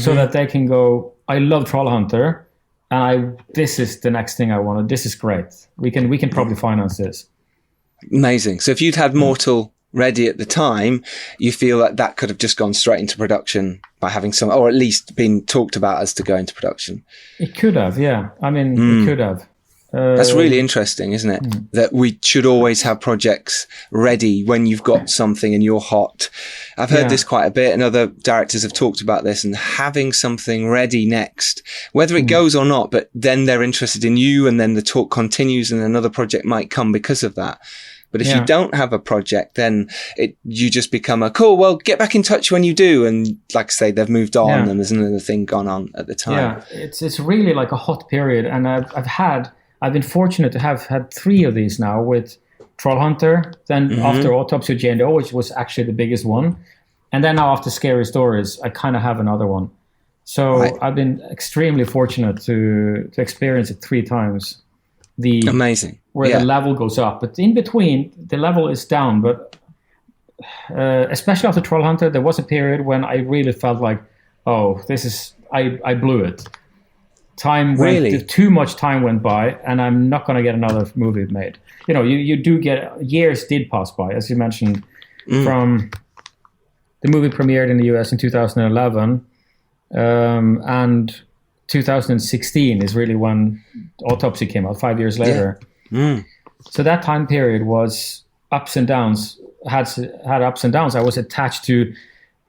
so that they can go, I love Trollhunter, and this is the next thing I wanted. This is great. We can probably finance this. Amazing. So if you'd had Mortal ready at the time, you feel like that could have just gone straight into production by having some, or at least been talked about as to go into production? It could have, yeah. I mean, it could have. That's really interesting, isn't it? That we should always have projects ready when you've got something and you're hot. I've heard this quite a bit, and other directors have talked about this, and having something ready next, whether it goes or not, but then they're interested in you, and then the talk continues and another project might come because of that. But if you don't have a project, then you just become well, get back in touch when you do. And like I say, they've moved on and there's another thing gone on at the time. Yeah, it's really like a hot period. And I've been fortunate to have had 3 of these now with Trollhunter, then after Autopsy of Jane Doe, which was actually the biggest one. And then now after Scary Stories, I kind of have another one. So I've been extremely fortunate to experience it 3 times. Amazing. Where the level goes up. But in between, the level is down. But especially after Trollhunter, there was a period when I really felt like, I blew it. Too much time went by, and I'm not going to get another movie made. You know, you do get, years did pass by, as you mentioned, from the movie premiered in the US in 2011, and 2016 is really when Autopsy came out, 5 years later. So that time period was ups and downs, had ups and downs. I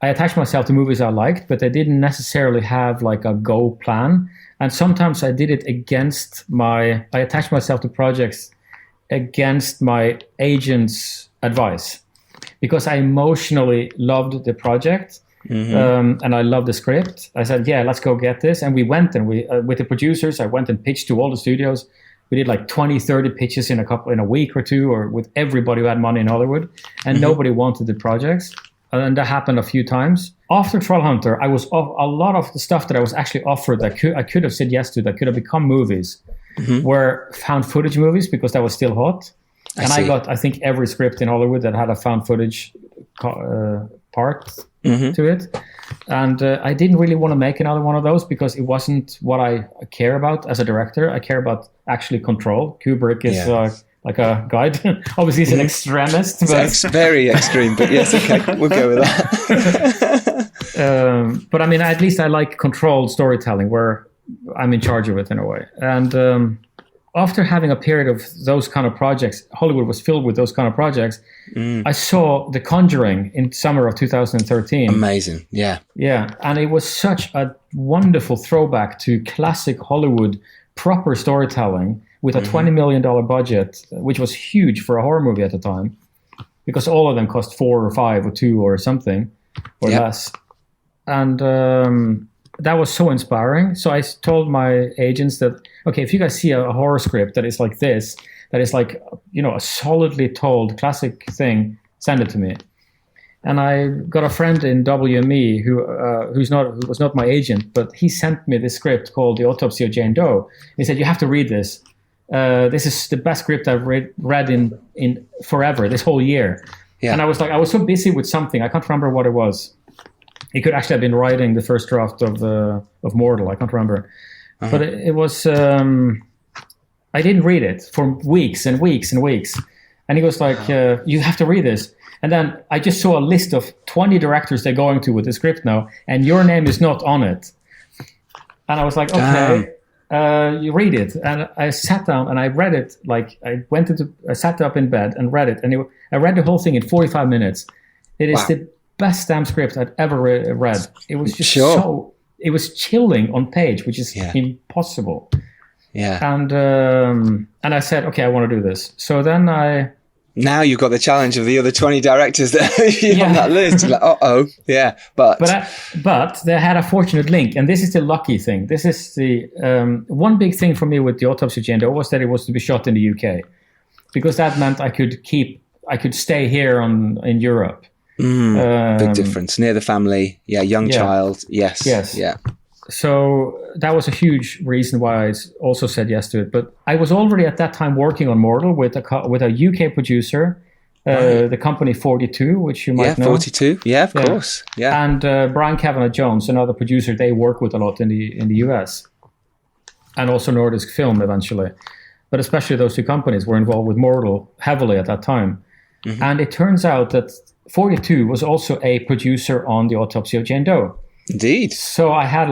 attached myself to movies I liked, but I didn't necessarily have like a go plan. And sometimes I did it I attached myself to projects against my agent's advice, because I emotionally loved the project. And I loved the script. I said, let's go get this. And we went, and with the producers, I went and pitched to all the studios. We did like 20, 30 pitches in a week or two, or with everybody who had money in Hollywood, and nobody wanted the projects. And that happened a few times. After Trollhunter, I was a lot of the stuff that I was actually offered that I could have said yes to, that could have become movies, were found footage movies, because that was still hot. I got, I think, every script in Hollywood that had a found footage part to it. And I didn't really want to make another one of those, because it wasn't what I care about as a director. I care about actually control. Kubrick is like a guide. Obviously, he's an extremist. But it's very extreme, but yes, okay, we'll go with that. But I mean, at least I like controlled storytelling, where I'm in charge of it in a way. And after having a period of those kind of projects, Hollywood was filled with those kind of projects. I saw The Conjuring in summer of 2013. Amazing, yeah. Yeah, and it was such a wonderful throwback to classic Hollywood proper storytelling with a $20 million budget, which was huge for a horror movie at the time, because all of them cost 4 or 5 or 2 or something, or less. And that was so inspiring. So I told my agents that, okay, if you guys see a horror script that is like this, that is like, you know, a solidly told classic thing, send it to me. And I got a friend in WME who was not my agent, but he sent me this script called The Autopsy of Jane Doe. He said, you have to read this. This is the best script I've read in forever, this whole year. Yeah. And I was so busy with something, I can't remember what it was. He could actually have been writing the first draft of Mortal. I can't remember. But it was, I didn't read it for weeks and weeks and weeks. And he was like, you have to read this. And then I just saw a list of 20 directors they're going to with the script now, and your name is not on it. And I was like, okay, you read it. And I sat down and I read it. Like I sat up in bed and read it. And I read the whole thing in 45 minutes. It is the best damn script I'd ever read. It was just it was chilling on page, which is impossible. Yeah. And I said, okay, I want to do this. So then I Now you've got the challenge of the other 20 directors that are on that list. You're like, yeah. But they had a fortunate link, and this is the lucky thing. This is the one big thing for me with the Autopsy of Jane Doe was that it was to be shot in the UK, because that meant I could stay here in Europe. Big difference. Near the family. Yeah, young child. Yes. Yeah. So that was a huge reason why I also said yes to it. But I was already at that time working on Mortal with a UK producer, the company 42, which you might know. 42. Yeah, of course. Yeah. And Brian Kavanagh Jones, another producer they work with a lot in the US, and also Nordisk Film eventually. But especially those two companies were involved with Mortal heavily at that time. Mm-hmm. And it turns out that 42 was also a producer on the Autopsy of Jane Doe. Indeed. So I had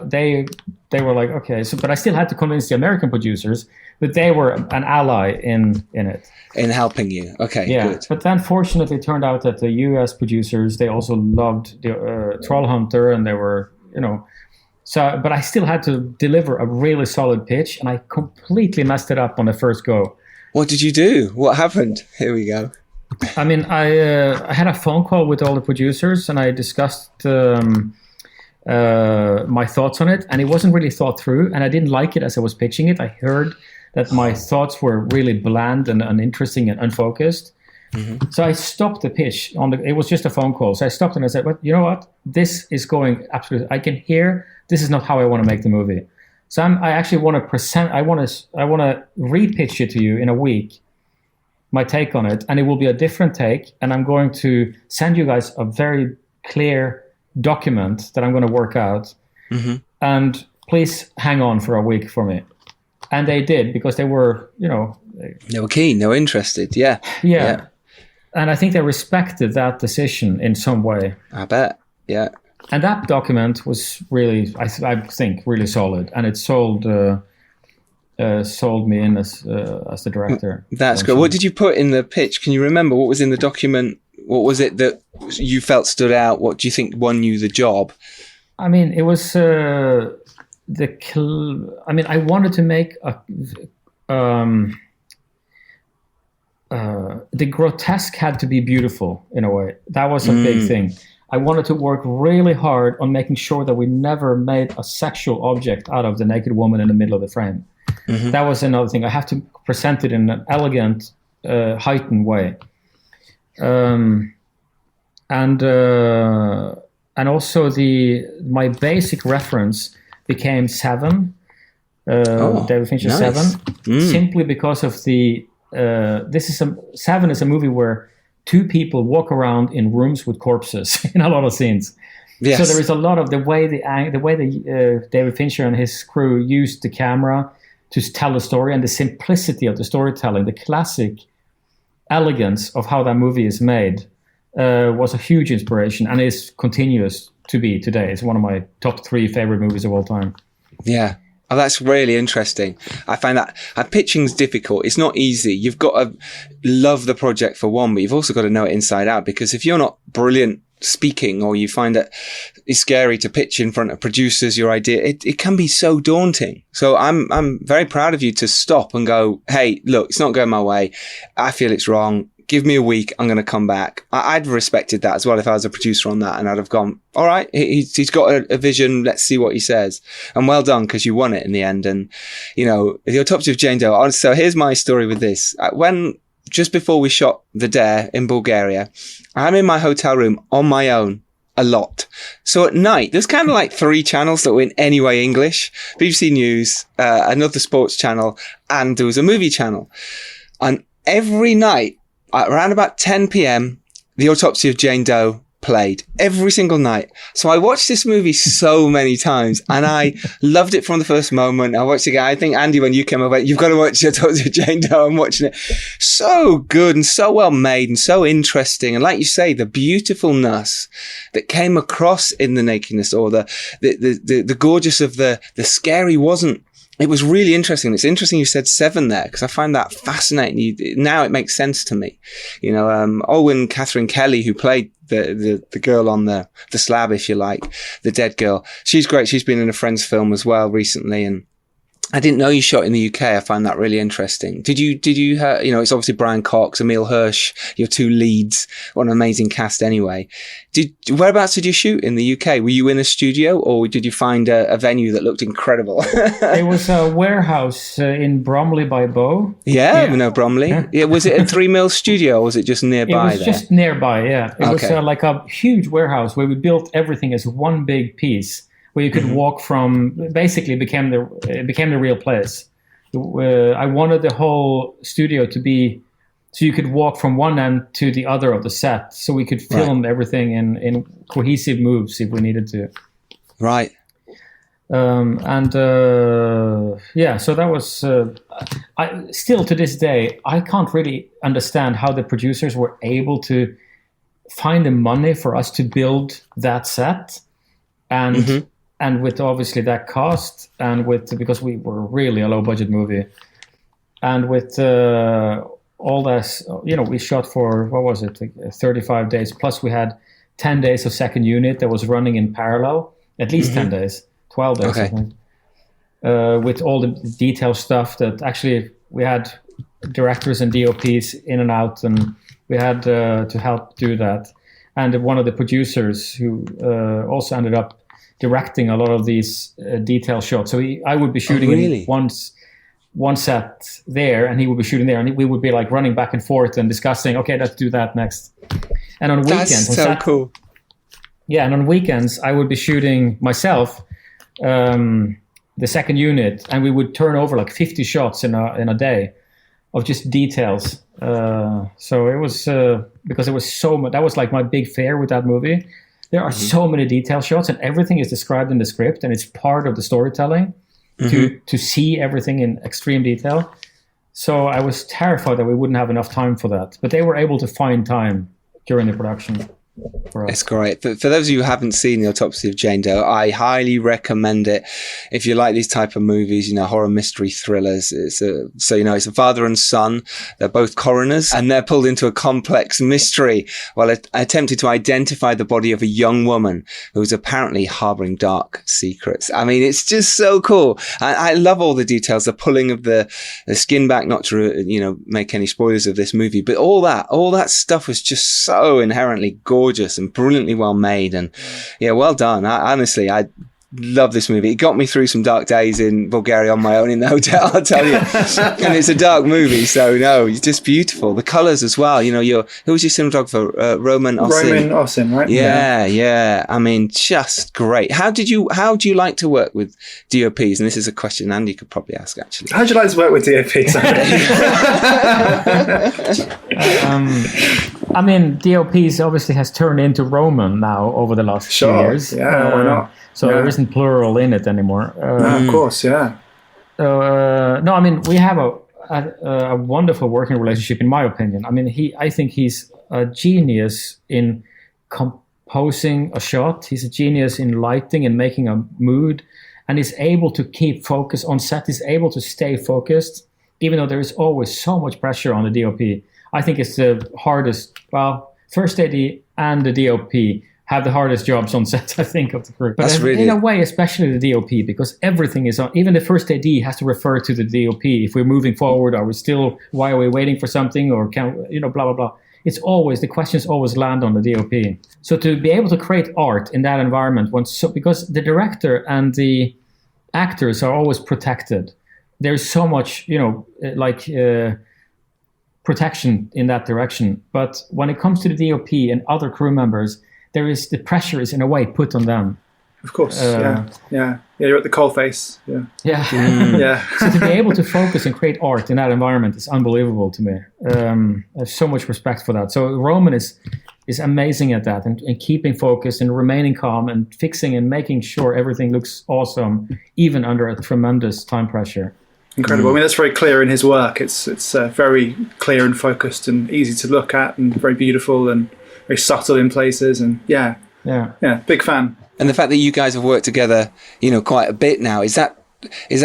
they were like, okay, but I still had to convince the American producers, but they were an ally in it. In helping you. Okay, yeah. Good. But then fortunately it turned out that the US producers, they also loved the Troll Hunter, and they were, but I still had to deliver a really solid pitch, and I completely messed it up on the first go. What did you do? What happened? Here we go. I mean, I had a phone call with all the producers, and I discussed my thoughts on it, and it wasn't really thought through, and I didn't like it as I was pitching it. I heard that my thoughts were really bland and uninteresting and unfocused. Mm-hmm. So I stopped the pitch. It was just a phone call. So I stopped and I said, well, you know what? This is going absolutely, I can hear this is not how I want to make the movie. So I actually want to present, I want to re-pitch it to you in a week, my take on it, and it will be a different take, and I'm going to send you guys a very clear document that I'm going to work out, and please hang on for a week for me. And they did, because they were, they were keen, they were interested. Yeah. And I think they respected that decision in some way. I bet. Yeah. And that document was really, I think, really solid, and it sold me in as the director. That's good. What did you put in the pitch? Can you remember what was in the document? What was it that you felt stood out? What do you think won you the job? I mean, it was I wanted to make the grotesque had to be beautiful in a way. That was a big thing. I wanted to work really hard on making sure that we never made a sexual object out of the naked woman in the middle of the frame. Mm-hmm. That was another thing. I have to present it in an elegant, heightened way. And also my basic reference became Seven, David Fincher's nice. Seven, simply because of Seven is a movie where two people walk around in rooms with corpses in a lot of scenes. Yes. So there is a lot of the way David Fincher and his crew used the camera to tell a story, and the simplicity of the storytelling, the classic elegance of how that movie is made, was a huge inspiration, and is continuous to be today. It's one of my top 3 favorite movies of all time. Yeah. Oh, that's really interesting. I find that pitching's difficult. It's not easy. You've got to love the project for one, but you've also got to know it inside out, because if you're not brilliant speaking, or you find that it's scary to pitch in front of producers your idea, it can be so daunting. So I'm very proud of you to stop and go, hey, look, it's not going my way. I feel it's wrong. Give me a week. I'm going to come back. I'd respected that as well if I was a producer on that, and I'd have gone, all right, he's got a vision. Let's see what he says. And well done, because you won it in the end. And, the Autopsy of Jane Doe. So here's my story with this. Just before we shot The Dare in Bulgaria, I'm in my hotel room on my own a lot. So at night, there's kind of like 3 channels that were in any way English: BBC News, another sports channel, and there was a movie channel. And every night, around about 10 p.m., The Autopsy of Jane Doe played every single night. So I watched this movie so many times, and I loved it from the first moment. I watched it again. I think, Andy, when you came over, you've got to watch The Autopsy of Jane Doe. I'm watching it. So good and so well made and so interesting. And like you say, the beautifulness that came across in the nakedness, or the gorgeous of the scary wasn't. It was really interesting. It's interesting you said 7 there, because I find that fascinating. Now it makes sense to me. Owen Catherine Kelly, who played the girl on the slab, if you like, the dead girl. She's great. She's been in a Friends film as well recently. And I didn't know you shot in the UK. I find that really interesting. Did you, it's obviously Brian Cox, Emile Hirsch, your two leads. What an amazing cast anyway. Whereabouts did you shoot in the UK? Were you in a studio or did you find a venue that looked incredible? It was a warehouse in Bromley by Bow. Yeah, we know Bromley. Yeah. Was it a 3mm studio or was it just nearby? It was just nearby, yeah. It was like a huge warehouse where we built everything as one big piece, where you could walk from. Basically, it became the real place. I wanted the whole studio to be so you could walk from one end to the other of the set, so we could film everything in cohesive moves if we needed to. Right. So that was. I still to this day I can't really understand how the producers were able to find the money for us to build that set, and. And with obviously that cost, and because we were really a low budget movie, and with all that, we shot for 35 days. Plus we had 10 days of second unit that was running in parallel, at least 10 days, 12 days, I think. With all the detail stuff that actually we had directors and DOPs in and out, and we had to help do that. And one of the producers who also ended up directing a lot of these detail shots. So I would be shooting in one set there, and he would be shooting there, and we would be like running back and forth and discussing, okay, let's do that next. And on weekends, that's cool. Yeah, and on weekends I would be shooting myself, the second unit, and we would turn over like 50 shots in a day of just details. So it was because it was so much. That was like my big fear with that movie. There are so many detail shots, and everything is described in the script, and it's part of the storytelling to see everything in extreme detail. So I was terrified that we wouldn't have enough time for that. But they were able to find time during the production. It's great. For those of you who haven't seen The Autopsy of Jane Doe, I highly recommend it. If you like these type of movies, horror mystery thrillers, it's a father and son. They're both coroners and they're pulled into a complex mystery while attempting to identify the body of a young woman who's apparently harboring dark secrets. I mean, it's just so cool. I love all the details, the pulling of the skin back, not to, make any spoilers of this movie, but all that stuff was just so inherently gorgeous and brilliantly well made, and well done. I love this movie. It got me through some dark days in Bulgaria on my own in the hotel, I'll tell you. And it's a dark movie, so no, it's just beautiful. The colours as well. Who was your cinematographer? Roman Osin. Roman Osin, right? Yeah. I mean, just great. How do you like to work with DOPs? And this is a question Andy could probably ask, actually. How'd you like to work with DOPs? I mean, DOPs obviously has turned into Roman now over the last few years. Yeah, why not? So there isn't plural in it anymore. Of course, yeah. No, I mean, we have a wonderful working relationship, in my opinion. I mean, I think he's a genius in composing a shot. He's a genius in lighting and making a mood, and he's able to keep focus on set. He's able to stay focused, even though there is always so much pressure on the DOP. I think it's the hardest. Well, first AD and the DOP have the hardest jobs on set, I think, of the crew. But in a way, especially the DOP, because everything is on. Even the first AD has to refer to the DOP. If we're moving forward, why are we waiting for something, or blah blah blah. It's always, the questions always land on the DOP. So to be able to create art in that environment, because the director and the actors are always protected. There's so much, protection in that direction. But when it comes to the DOP and other crew members, the pressure is in a way put on them. Of course, yeah. You're at the coalface. Yeah. So to be able to focus and create art in that environment is unbelievable to me. I have so much respect for that. So Roman is amazing at that, and keeping focus and remaining calm and fixing and making sure everything looks awesome, even under a tremendous time pressure. Incredible. I mean, that's very clear in his work. It's very clear and focused and easy to look at, and very beautiful and very subtle in places. And yeah, big fan. And the fact that you guys have worked together, quite a bit now, is that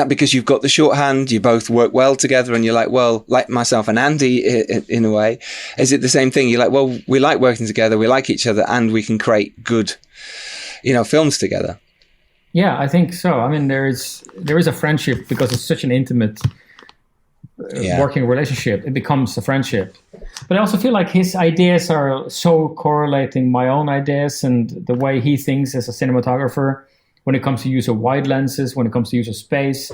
because you've got the shorthand, you both work well together, and you're like, well, like myself and Andy in a way, is it the same thing? You're like, well, we like working together, we like each other, and we can create good, films together. Yeah, I think so. I mean, there is a friendship because it's such an intimate working relationship. It becomes a friendship. But I also feel like his ideas are so correlating my own ideas and the way he thinks as a cinematographer when it comes to use of wide lenses, when it comes to use of space.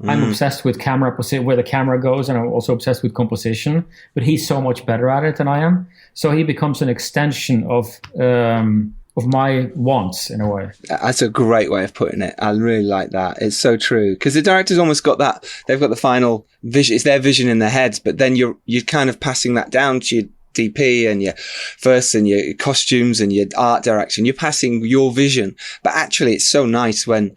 I'm obsessed with camera position, where the camera goes, and I'm also obsessed with composition. But he's so much better at it than I am. So he becomes an extension of my wants in a way. That's a great way of putting it. I really like that. It's so true, because the director's almost got that. They've got the final vision. It's their vision in their heads, but then you're kind of passing that down to your DP and your first and your costumes and your art direction. You're passing your vision, but actually, it's so nice when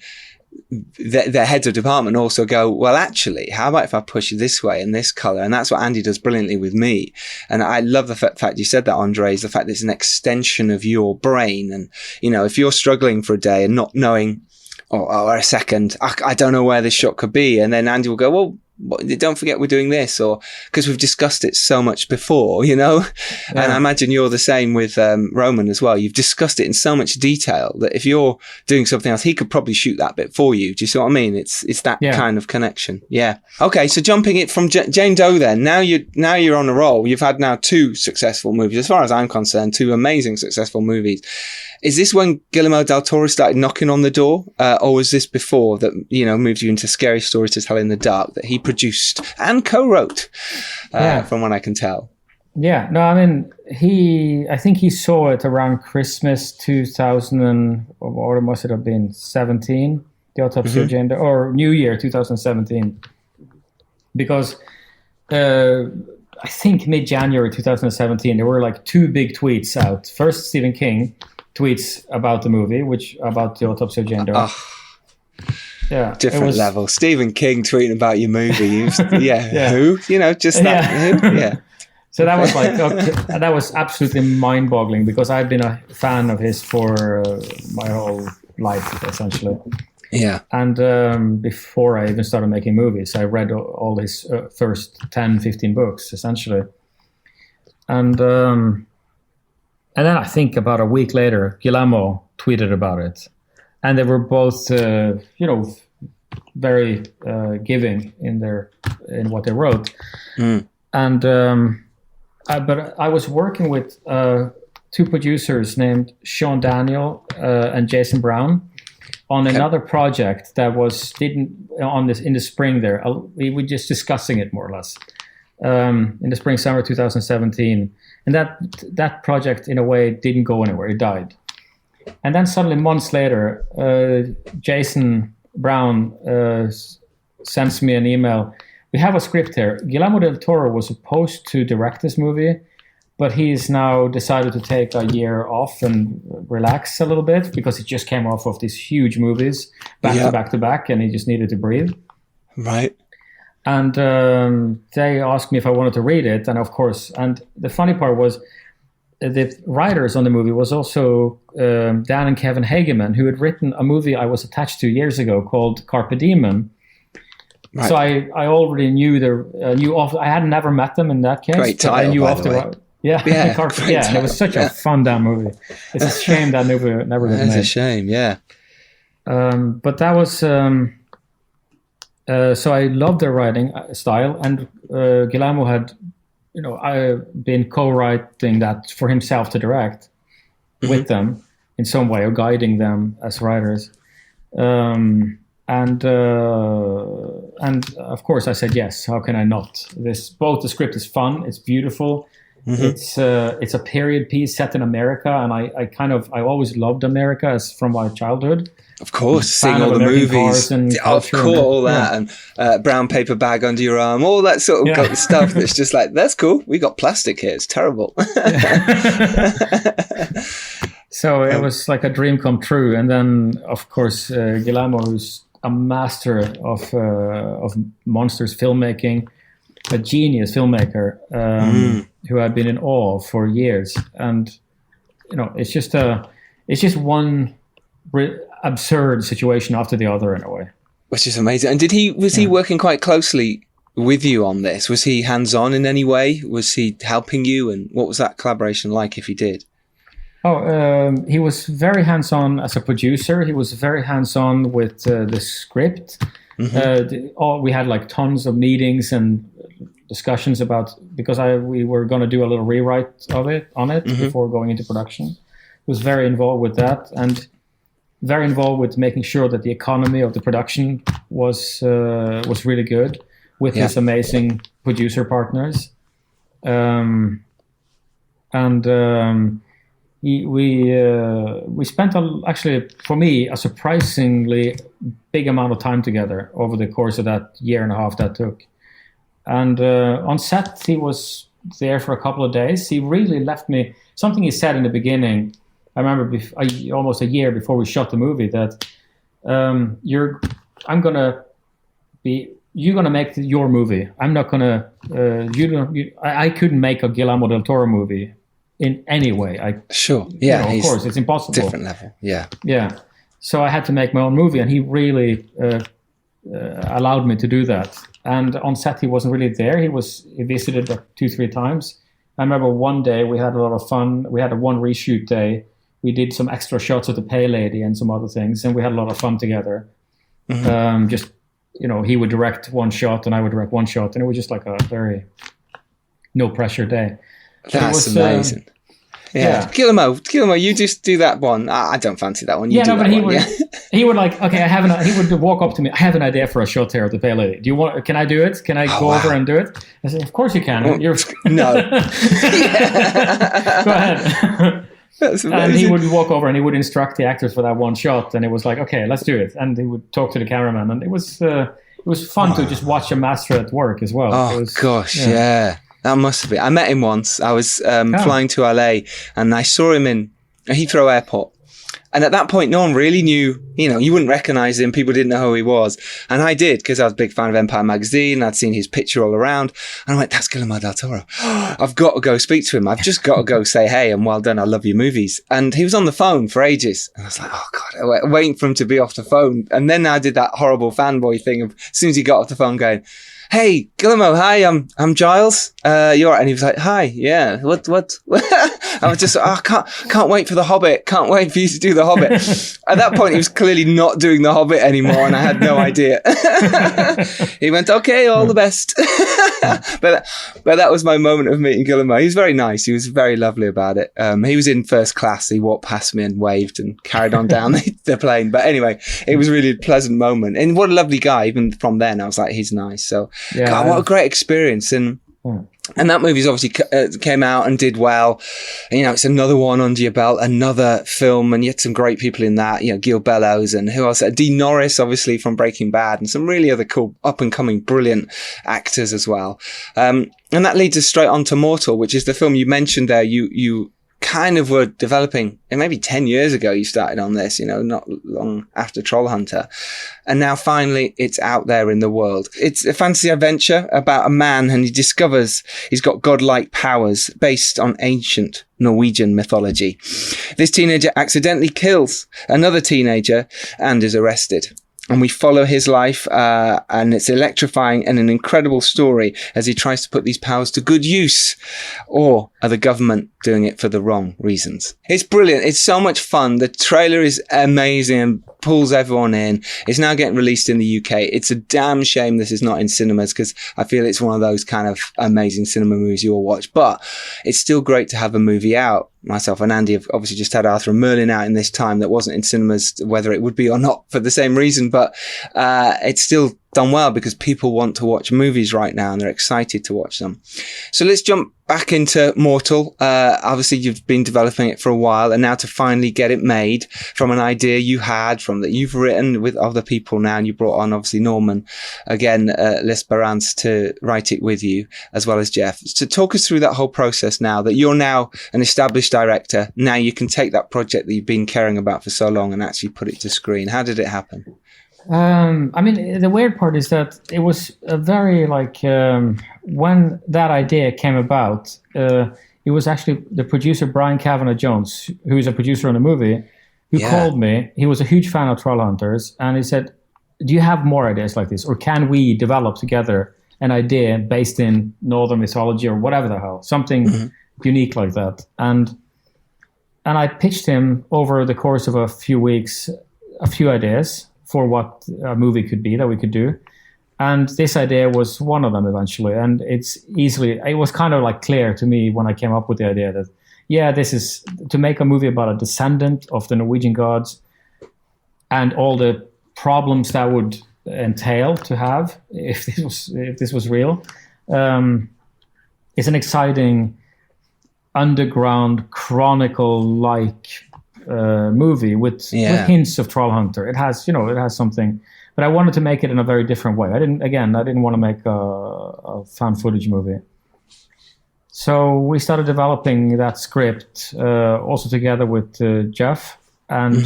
their heads of department also go, well, actually, how about if I push it this way and this color? And that's what Andy does brilliantly with me. And I love the fact you said that, André, is the fact that it's an extension of your brain. And, you know, if you're struggling for a day and not knowing, or a second, I don't know where this shot could be. And then Andy will go, well, don't forget we're doing this, or because we've discussed it so much before, you know. Yeah. And I imagine you're the same with Roman as well. You've discussed it in so much detail that if you're doing something else, he could probably shoot that bit for you. Do you see what I mean? It's that kind of connection. Yeah. Okay, so jumping it from Jane Doe, then now you're on a roll. You've had now 2 successful movies, as far as I'm concerned, 2 amazing successful movies. Is this when Guillermo del Toro started knocking on the door, or was this before that, you know, moved you into Scary Stories to Tell in the Dark that he produced and co-wrote, from what I can tell? Yeah, no, I mean, I think he saw it around Christmas 2000, or must it have been 17, the Autopsy of Jane Doe, or New Year 2017, because I think mid-January 2017, there were like 2 big tweets out. First, Stephen King tweets about the movie, about the Autopsy of Jane Doe. Yeah, different level. Stephen King tweeting about your movie. Who? You know, just that. Who? Yeah. So that was like, okay, that was absolutely mind-boggling because I've been a fan of his for my whole life, essentially. Yeah. And before I even started making movies, I read all his first 10, 15 books, essentially. And then I think about a week later, Guillermo tweeted about it. And they were both, very giving in what they wrote. And but I was working with 2 producers named Sean Daniel and Jason Brown on another project that was in the spring there. We were just discussing it more or less in the spring, summer 2017. And that project, in a way, didn't go anywhere. It died. And then suddenly, months later, Jason Brown sends me an email. We have a script here. Guillermo del Toro was supposed to direct this movie, but he's now decided to take a year off and relax a little bit because he just came off of these huge movies back to back to back, and he just needed to breathe. Right. And they asked me if I wanted to read it, and of course. And the funny part was the writers on the movie was also Dan and Kevin Hageman, who had written a movie I was attached to years ago called Carpe Diem. Right. So I already knew I had never met them in that case. Great title, I knew by the way. And it was such a fun damn movie. It's a shame that never got made. It's a shame, yeah. But that was. So I loved their writing style, and Guillermo had, been co-writing that for himself to direct with them in some way, or guiding them as writers. And of course I said yes. How can I not? Both the script is fun, it's beautiful. It's a period piece set in America, and I always loved America from my childhood. Of course, seeing all the movies, all that, and brown paper bag under your arm, all that sort of stuff. That's just like, that's cool. We got plastic here. It's terrible. So it was like a dream come true. And then, of course, Guillermo, who's a master of monsters filmmaking, a genius filmmaker, who I've been in awe for years. And it's just one absurd situation after the other in a way, which is amazing. And was he working quite closely with you on this? Was he hands-on in any way? Was he helping you? And what was that collaboration like, if he did? He was very hands-on as a producer. He was very hands-on with the script. We had like tons of meetings and discussions because we were going to do a little rewrite of it before going into production. He was very involved with that and very involved with making sure that the economy of the production was really good with his amazing producer partners. We spent actually, for me, a surprisingly big amount of time together over the course of that year and a half that took. And on set, he was there for a couple of days. He really left me something he said in the beginning. I remember almost a year before we shot the movie that you're gonna make your movie. I'm not gonna. I couldn't make a Guillermo del Toro movie in any way. Of course, it's impossible. Different level. Yeah. So I had to make my own movie, and he really allowed me to do that. And on set, he wasn't really there. He visited 2-3 times. I remember one day we had a lot of fun. We had one reshoot day. We did some extra shots of the Pale Lady and some other things, and we had a lot of fun together. He would direct one shot and I would direct one shot, and it was just like a very no pressure day. That's amazing. Guillermo, you just do that one. I don't fancy that one. He would like, okay, he would walk up to me. I have an idea for a shot here at the Pale Lady. Can I do it? Can I go over and do it? I said, of course you can. No. Go ahead. That's amazing. And he would walk over and he would instruct the actors for that one shot. And it was like, okay, let's do it. And he would talk to the cameraman. And it was fun to just watch a master at work as well. Yeah. That must have been. I met him once. I was flying to LA and I saw him in Heathrow Airport. And at that point, no one really knew, you wouldn't recognize him. People didn't know who he was. And I did because I was a big fan of Empire magazine. I'd seen his picture all around. And I went, that's Guillermo del Toro. I've got to go speak to him. I've just got to go say, hey, and well done. I love your movies. And he was on the phone for ages. And I was like, oh God, waiting for him to be off the phone. And then I did that horrible fanboy thing of as soon as he got off the phone going, hey, Guillermo, hi, I'm Giles. You're right. And he was like, hi, yeah, what? I was just, can't wait for The Hobbit. Can't wait for you to do The Hobbit. At that point, he was clearly not doing The Hobbit anymore, and I had no idea. He went, okay, all the best. But that was my moment of meeting Guillermo. He was very nice. He was very lovely about it. He was in first class. He walked past me and waved and carried on down the plane. But anyway, it was really a pleasant moment. And what a lovely guy. Even from then, I was like, he's nice. So, God, what a great experience. And that movie's obviously came out and did well. And, it's another one under your belt, another film, and you had some great people in that, Gil Bellows and who else? Dean Norris, obviously, from Breaking Bad, and some really other cool, up-and-coming, brilliant actors as well. And that leads us straight on to Mortal, which is the film you mentioned there. You kind of were developing, and maybe 10 years ago you started on this, not long after Trollhunter. And now finally it's out there in the world. It's a fantasy adventure about a man, and he discovers he's got godlike powers based on ancient Norwegian mythology. This teenager accidentally kills another teenager and is arrested. And we follow his life, and it's electrifying and an incredible story as he tries to put these powers to good use. Or are the government doing it for the wrong reasons? It's brilliant. It's so much fun. The trailer is amazing and pulls everyone in. It's now getting released in the UK. It's a damn shame this is not in cinemas because I feel it's one of those kind of amazing cinema movies you all watch. But it's still great to have a movie out. Myself and Andy have obviously just had Arthur and Merlin out in this time that wasn't in cinemas, whether it would be or not for the same reason, but it's still done well because people want to watch movies right now and they're excited to watch them. So let's jump back into Mortal. Obviously you've been developing it for a while, and now to finally get it made from an idea you had, from that you've written with other people now, and you brought on obviously Norman again, L'Espérance to write it with you, as well as Jeff. So talk us through that whole process now that you're now an established director. Now you can take that project that you've been caring about for so long and actually put it to screen. How did it happen? The weird part is that it was a very when that idea came about, it was actually the producer Brian Kavanagh Jones, who is a producer on the movie, who called me. He was a huge fan of Trollhunters, and he said, do you have more ideas like this, or can we develop together an idea based in Northern mythology or whatever the hell, something unique like that? And And I pitched him over the course of a few weeks, a few ideas for what a movie could be that we could do. And this idea was one of them eventually. And it was kind of like clear to me when I came up with the idea that, yeah, this is to make a movie about a descendant of the Norwegian gods and all the problems that would entail to have if this was real. It's an exciting underground chronicle-like movie with hints of Trollhunter. It has something, but I wanted to make it in a very different way. I didn't want to make a found footage movie. So we started developing that script also together with Jeff, and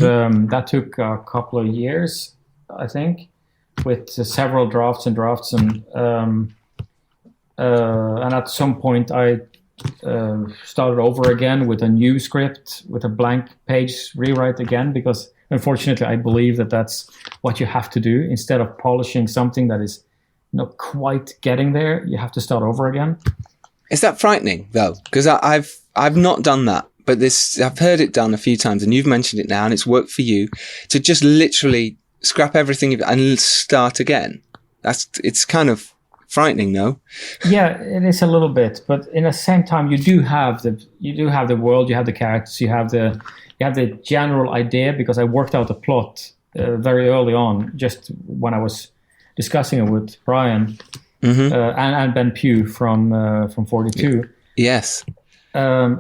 that took a couple of years, I think, with several drafts, and at some point I started over again with a new script, with a blank page rewrite again, because unfortunately I believe that that's what you have to do. Instead of polishing something that is not quite getting there, you have to start over again. Is that frightening though? Because I've not done that, but I've heard it done a few times, and you've mentioned it now, and it's worked for you, to just literally scrap everything and start again. It's kind of frightening, no? Yeah, it is a little bit, but in the same time, you do have the world, you have the characters, you have the general idea, because I worked out the plot very early on, just when I was discussing it with Brian and Ben Pugh from 42. Yes. I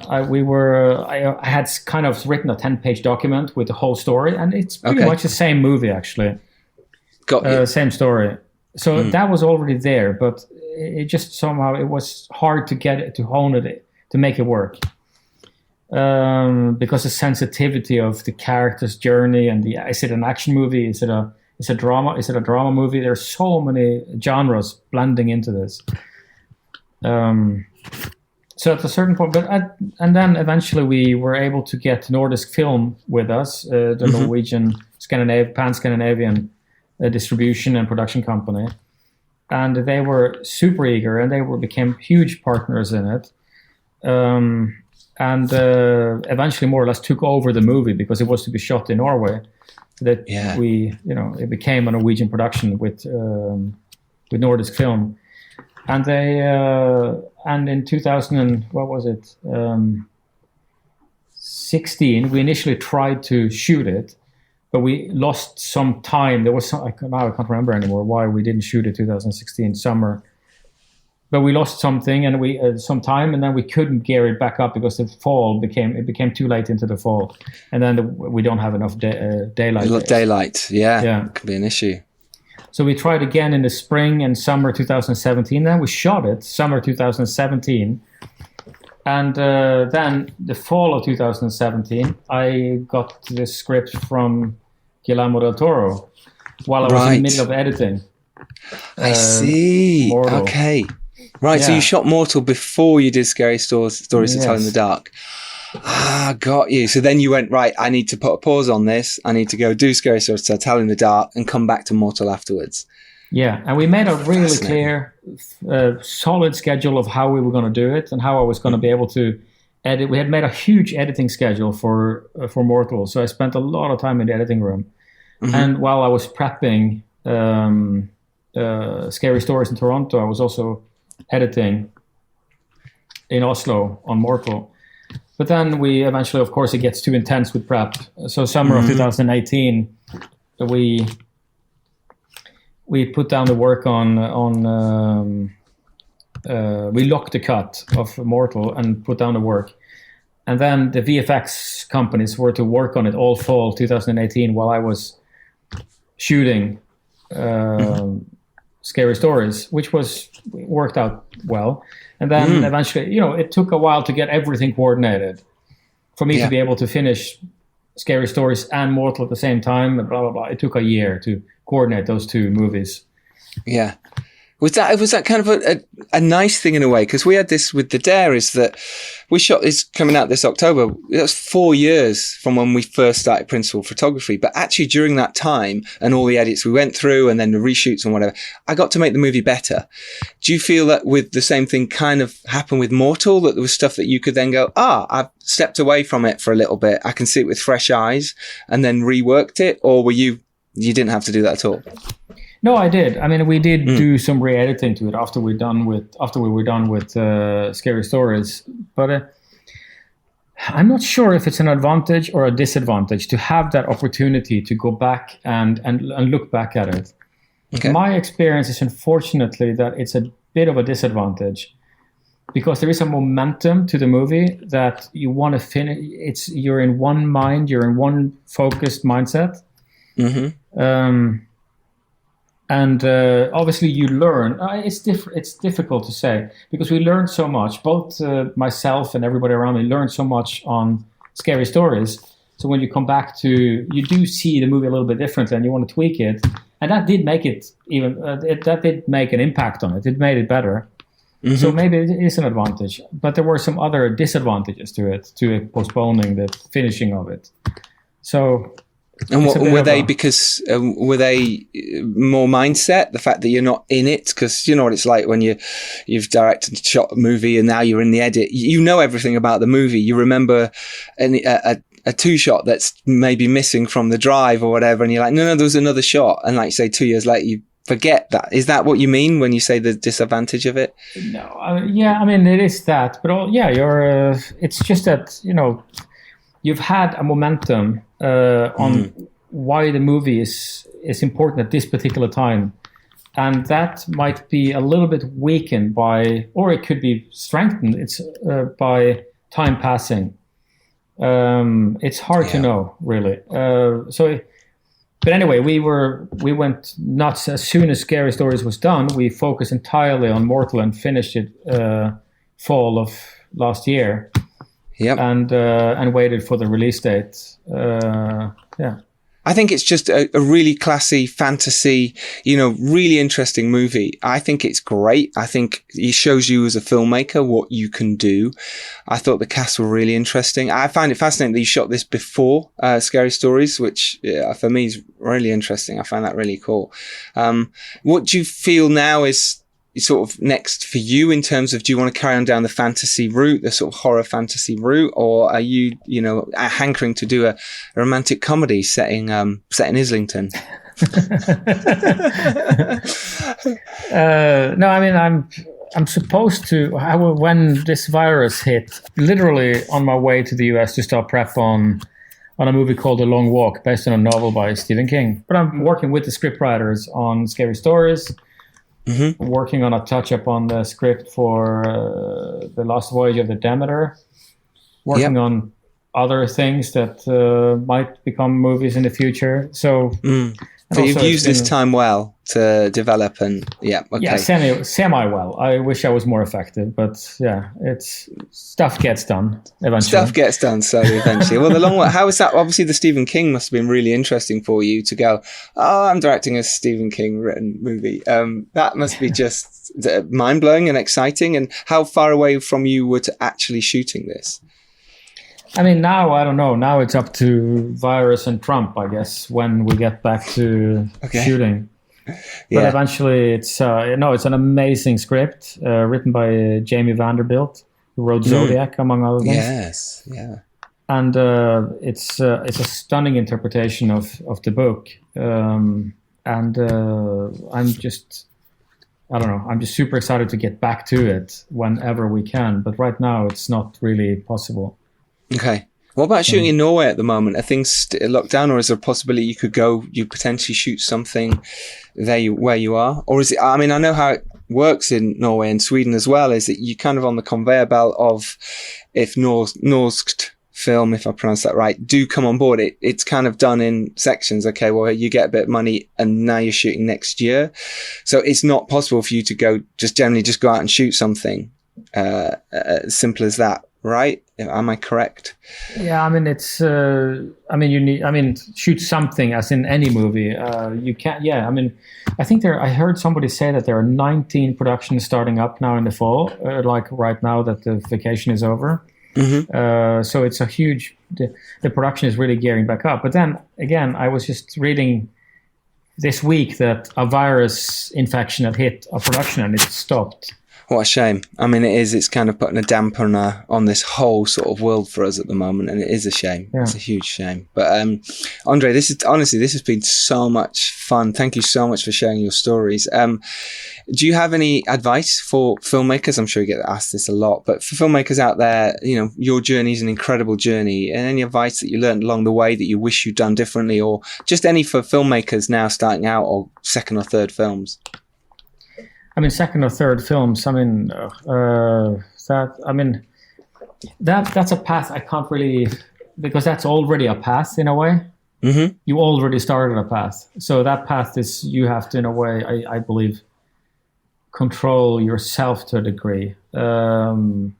had kind of written a 10-page document with the whole story, and it's pretty much the same movie actually. Got you. Same story. So that was already there, but it just somehow it was hard to get it, to hone it, to make it work. Because the sensitivity of the character's journey and is it an action movie? Is it a drama? Is it a drama movie? There's so many genres blending into this. So at a certain point, and then eventually we were able to get Nordisk Film with us, the Norwegian pan-Scandinavian distribution and production company, and they were super eager, and they became huge partners in it, and eventually more or less took over the movie because it was to be shot in Norway. It became a Norwegian production with Nordisk Film, and they and in 2016 we initially tried to shoot it. But we lost some time. There was I can't remember anymore why we didn't shoot it 2016 summer. But we lost something, and some time, and then we couldn't gear it back up because the fall became too late into the fall, and then we don't have enough daylight. Daylight, yeah, it could be an issue. So we tried again in the spring and summer 2017. Then we shot it summer 2017. And then the fall of 2017, I got the script from Guillermo del Toro while I was in the middle of editing. I see. Mortal. Okay. Right, so you shot Mortal before you did Scary Stories to Tell in the Dark. Got you. So then you went, right, I need to put a pause on this. I need to go do Scary Stories to Tell in the Dark and come back to Mortal afterwards. Yeah, and we made a really clear, solid schedule of how we were going to do it and how I was going to be able to edit. We had made a huge editing schedule for Mortal, so I spent a lot of time in the editing room. And while I was prepping Scary Stories in Toronto, I was also editing in Oslo on Mortal. But then we eventually, of course, it gets too intense with prep. So summer of 2018, we put down the work on we locked the cut of Mortal and put down the work. And then the VFX companies were to work on it all fall 2018 while I was shooting Scary Stories, which worked out well. And then eventually, it took a while to get everything coordinated for me to be able to finish Scary Stories and Mortal at the same time, and blah, blah, blah. It took a year to coordinate those two movies. Yeah. Was that kind of a nice thing in a way? Because we had this with The Dare, is that we shot this coming out this October. That's 4 years from when we first started principal photography. But actually during that time and all the edits we went through and then the reshoots and whatever, I got to make the movie better. Do you feel that with the same thing kind of happened with Mortal, that there was stuff that you could then go, I've stepped away from it for a little bit. I can see it with fresh eyes, and then reworked it? Or were you didn't have to do that at all? No, I did. I mean, we did do some re-editing to it after we were done with Scary Stories. But I'm not sure if it's an advantage or a disadvantage to have that opportunity to go back and look back at it. Okay. My experience is unfortunately that it's a bit of a disadvantage, because there is a momentum to the movie that you want to finish. You're in one mind, you're in one focused mindset. Mm-hmm. And obviously you learn. It's difficult to say, because we learned so much. Both myself and everybody around me learned so much on Scary Stories. So when you come back you do see the movie a little bit differently, and you want to tweak it. And that did make it that did make an impact on it. It made it better. Mm-hmm. So maybe it is an advantage. But there were some other disadvantages to it, to postponing the finishing of it. So. And what were they? Because were they more mindset? The fact that you're not in it, because you know what it's like when you've directed and shot a movie and now you're in the edit. You know everything about the movie. You remember a two shot that's maybe missing from the drive or whatever, and you're like, no, there was another shot. And like say 2 years later, you forget that. Is that what you mean when you say the disadvantage of it? No, yeah, I mean it is that, but you're. It's just that you've had a momentum on why the movie is important at this particular time. And that might be a little bit weakened or it could be strengthened by time passing. It's hard to know, really. But anyway, we went nuts. As soon as Scary Stories was done, we focused entirely on Mortal and finished it fall of last year. Yep. And waited for the release date. I think it's just a really classy fantasy, really interesting movie. I think it's great. I think it shows you as a filmmaker what you can do. I thought the cast were really interesting. I find it fascinating that you shot this before Scary Stories, which for me is really interesting. I find that really cool. What do you feel now is sort of next for you in terms of, do you want to carry on down the fantasy route, the sort of horror fantasy route, or are you, hankering to do a romantic comedy set in Islington? No, I mean, I'm supposed to, when this virus hit, literally on my way to the US to start prep on a movie called The Long Walk, based on a novel by Stephen King. But I'm working with the scriptwriters on Scary Stories. Mm-hmm. Working on a touch-up on the script for The Last Voyage of the Demeter. Working on other things that might become movies in the future. So you've used this time well to develop and semi well. I wish I was more effective, but it's stuff gets done eventually. Stuff gets done slowly eventually. Well, The Long Walk, how is that? Obviously the Stephen King must have been really interesting for you to go, I'm directing a Stephen King written movie. That must be just mind-blowing and exciting. And how far away from you were to actually shooting this? I mean, now, I don't know. Now it's up to virus and Trump, I guess, when we get back to shooting. But eventually, it's an amazing script written by Jamie Vanderbilt, who wrote Zodiac, among other things. Yes, yeah. And it's a stunning interpretation of the book. I'm just super excited to get back to it whenever we can. But right now, it's not really possible. Okay. What about shooting in Norway at the moment? Are things locked down, or is there a possibility you potentially shoot something there where you are? Or is it, I mean, I know how it works in Norway and Sweden as well, is that you kind of on the conveyor belt of, if Norsk film, if I pronounce that right, do come on board, it's kind of done in sections. Okay, well, you get a bit of money and now you're shooting next year. So it's not possible for you to go, just generally just go out and shoot something. As simple as that. right? Am I correct? Yeah, I mean, it's. You need. I mean, shoot something, as in any movie. You can't. Yeah, I mean, I think I heard somebody say that there are 19 productions starting up now in the fall, like right now that the vacation is over. Mm-hmm. So it's a huge. The production is really gearing back up. But then again, I was just reading this week that a virus infection had hit a production and it stopped. What a shame. I mean, it is. It's kind of putting a dampener on this whole sort of world for us at the moment, and it is a shame. Yeah. It's a huge shame. But André, this has been so much fun. Thank you so much for sharing your stories. Do you have any advice for filmmakers? I'm sure you get asked this a lot, but for filmmakers out there, your journey is an incredible journey. And any advice that you learned along the way that you wish you'd done differently, or just any for filmmakers now starting out or second or third films? I mean, second or third films. I mean, that's a path I can't really, because that's already a path in a way. Mm-hmm. You already started a path, so that path is you have to, in a way, I believe, control yourself to a degree. I don't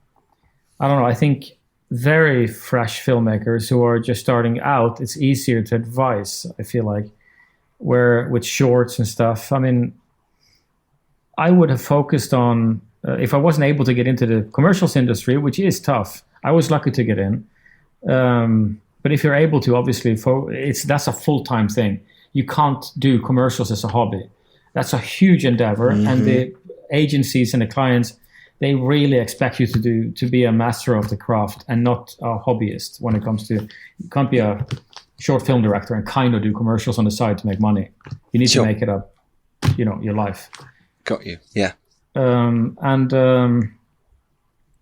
know. I think very fresh filmmakers who are just starting out, it's easier to advise. I feel like, where with shorts and stuff. I mean, I would have focused on, if I wasn't able to get into the commercials industry, which is tough. I was lucky to get in. But if you're able to, obviously, that's a full-time thing. You can't do commercials as a hobby. That's a huge endeavor. Mm-hmm. And the agencies and the clients, they really expect you to be a master of the craft and not a hobbyist when it comes to, you can't be a short film director and kind of do commercials on the side to make money. You need to make it up, your life. Got you. Yeah.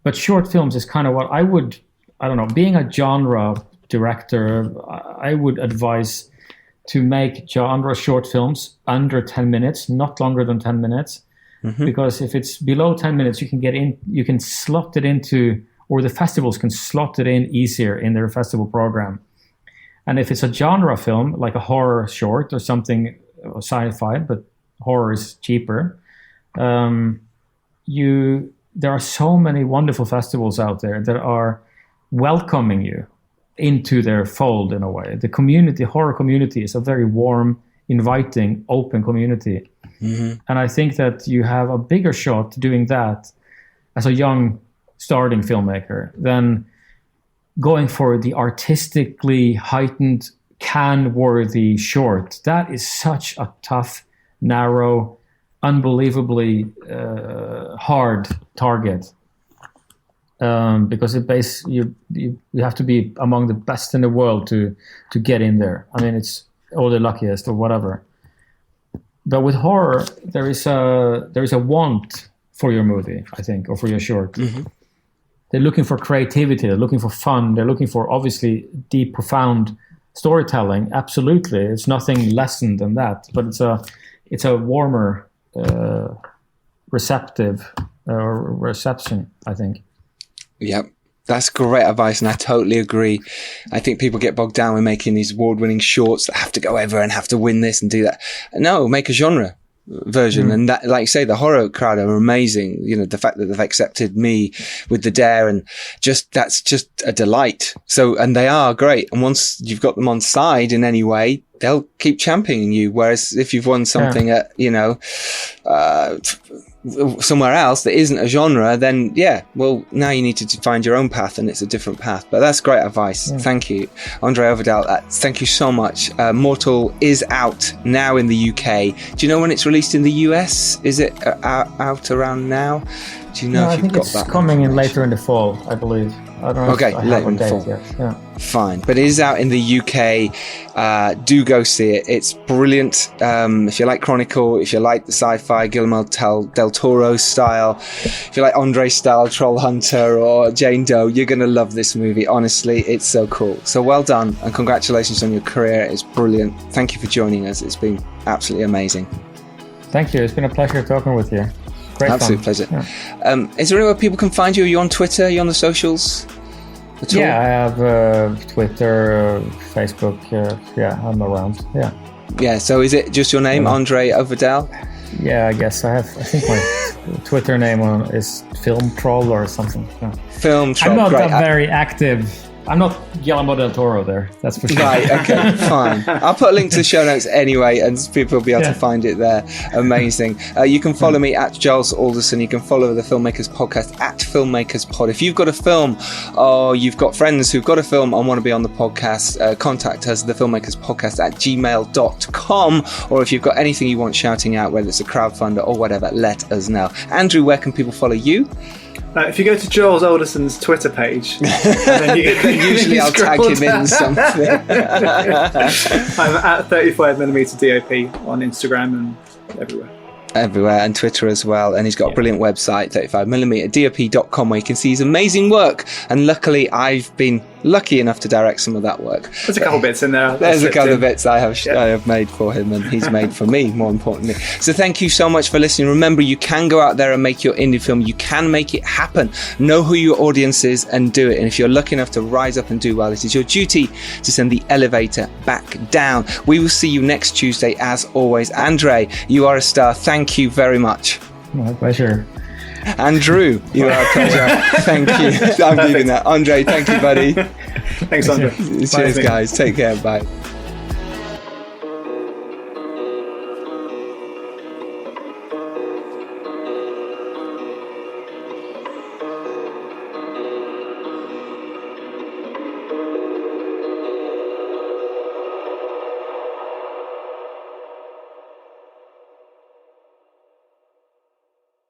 But short films is kind of what I don't know, being a genre director, I would advise to make genre short films under 10 minutes, not longer than 10 minutes. Mm-hmm. Because if it's below 10 minutes, you can slot it into, or the festivals can slot it in easier in their festival program. And if it's a genre film, like a horror short or something, or sci-fi, but horror is cheaper, there are so many wonderful festivals out there that are welcoming you into their fold in a way. The horror community is a very warm, inviting, open community. Mm-hmm. And I think that you have a bigger shot doing that as a young starting filmmaker than going for the artistically heightened, Cannes-worthy short. That is such a tough, narrow, unbelievably hard target, because you have to be among the best in the world to get in there. I mean, it's or the luckiest or whatever. But with horror, there is a want for your movie, I think, or for your short. Mm-hmm. They're looking for creativity. They're looking for fun. They're looking for obviously deep, profound storytelling. Absolutely, it's nothing less than that. But it's a warmer. Reception, I think. Yep, that's great advice, and I totally agree. I think people get bogged down with making these award-winning shorts that have to go ever and have to win this and do that. No, make a genre version, and that, like you say, the horror crowd are amazing. The fact that they've accepted me with The Dare, and that's just a delight. So, and they are great. And once you've got them on side in any way, they'll keep championing you. Whereas if you've won something at, somewhere else that isn't a genre, then now you need to find your own path, and it's a different path. But that's great advice. Yeah. Thank you, André Øvredal. Thank you so much. Mortal is out now in the UK. Do you know when it's released in the US? Is it out around now? Do you know if you've got that? I think it's coming in later in the fall, I believe. I don't know. Okay, later in the fall. Yeah. Fine, but it is out in the UK. Do go see it. It's brilliant. If you like Chronicle, if you like the sci-fi Guillermo del Toro style, if you like André style Troll Hunter or Jane Doe, you're going to love this movie. Honestly, it's so cool. So well done, and congratulations on your career. It's brilliant. Thank you for joining us. It's been absolutely amazing. Thank you. It's been a pleasure talking with you. Great Absolute fun. pleasure. Yeah. Is there anywhere people can find you? Are you on Twitter? Are you on the socials at all? Yeah, I have Twitter, Facebook. I'm around. Yeah. Yeah, so is it just your name, André Øvredal? Yeah, I guess I think my Twitter name is Film Troll or something. Yeah. Film Troll. I'm not great. very active. I'm not Guillermo del Toro there. That's for sure. Right, okay, fine. I'll put a link to the show notes anyway, and people will be able to find it there. Amazing. You can follow me at Giles Alderson. You can follow the Filmmakers Podcast at Filmmakers Pod. If you've got a film, or you've got friends who've got a film and want to be on the podcast, contact us, thefilmmakerspodcast at gmail.com. Or if you've got anything you want shouting out, whether it's a crowdfunder or whatever, let us know. Andrew, where can people follow you? If you go to Giles Alderson's Twitter page, then usually I'll tag him in something. I'm at 35mm DOP on Instagram and everywhere, and Twitter as well, and he's got a brilliant website, 35mm.dop.com, where you can see his amazing work. And luckily I've been lucky enough to direct some of that work. There's a couple bits in there. There's a couple of bits I have made for him, and he's made for me, more importantly. So thank you so much for listening. Remember, you can go out there and make your indie film. You can make it happen. Know who your audience is and do it. And if you're lucky enough to rise up and do well, it is your duty to send the elevator back down. We will see you next Tuesday as always. Andre, you are a star. Thank you very much. My pleasure. Andrew, you are a pleasure. Thank you. I'm leaving that. Andre, thank you, buddy. Thanks, Andre. Cheers, guys. Take care. Bye.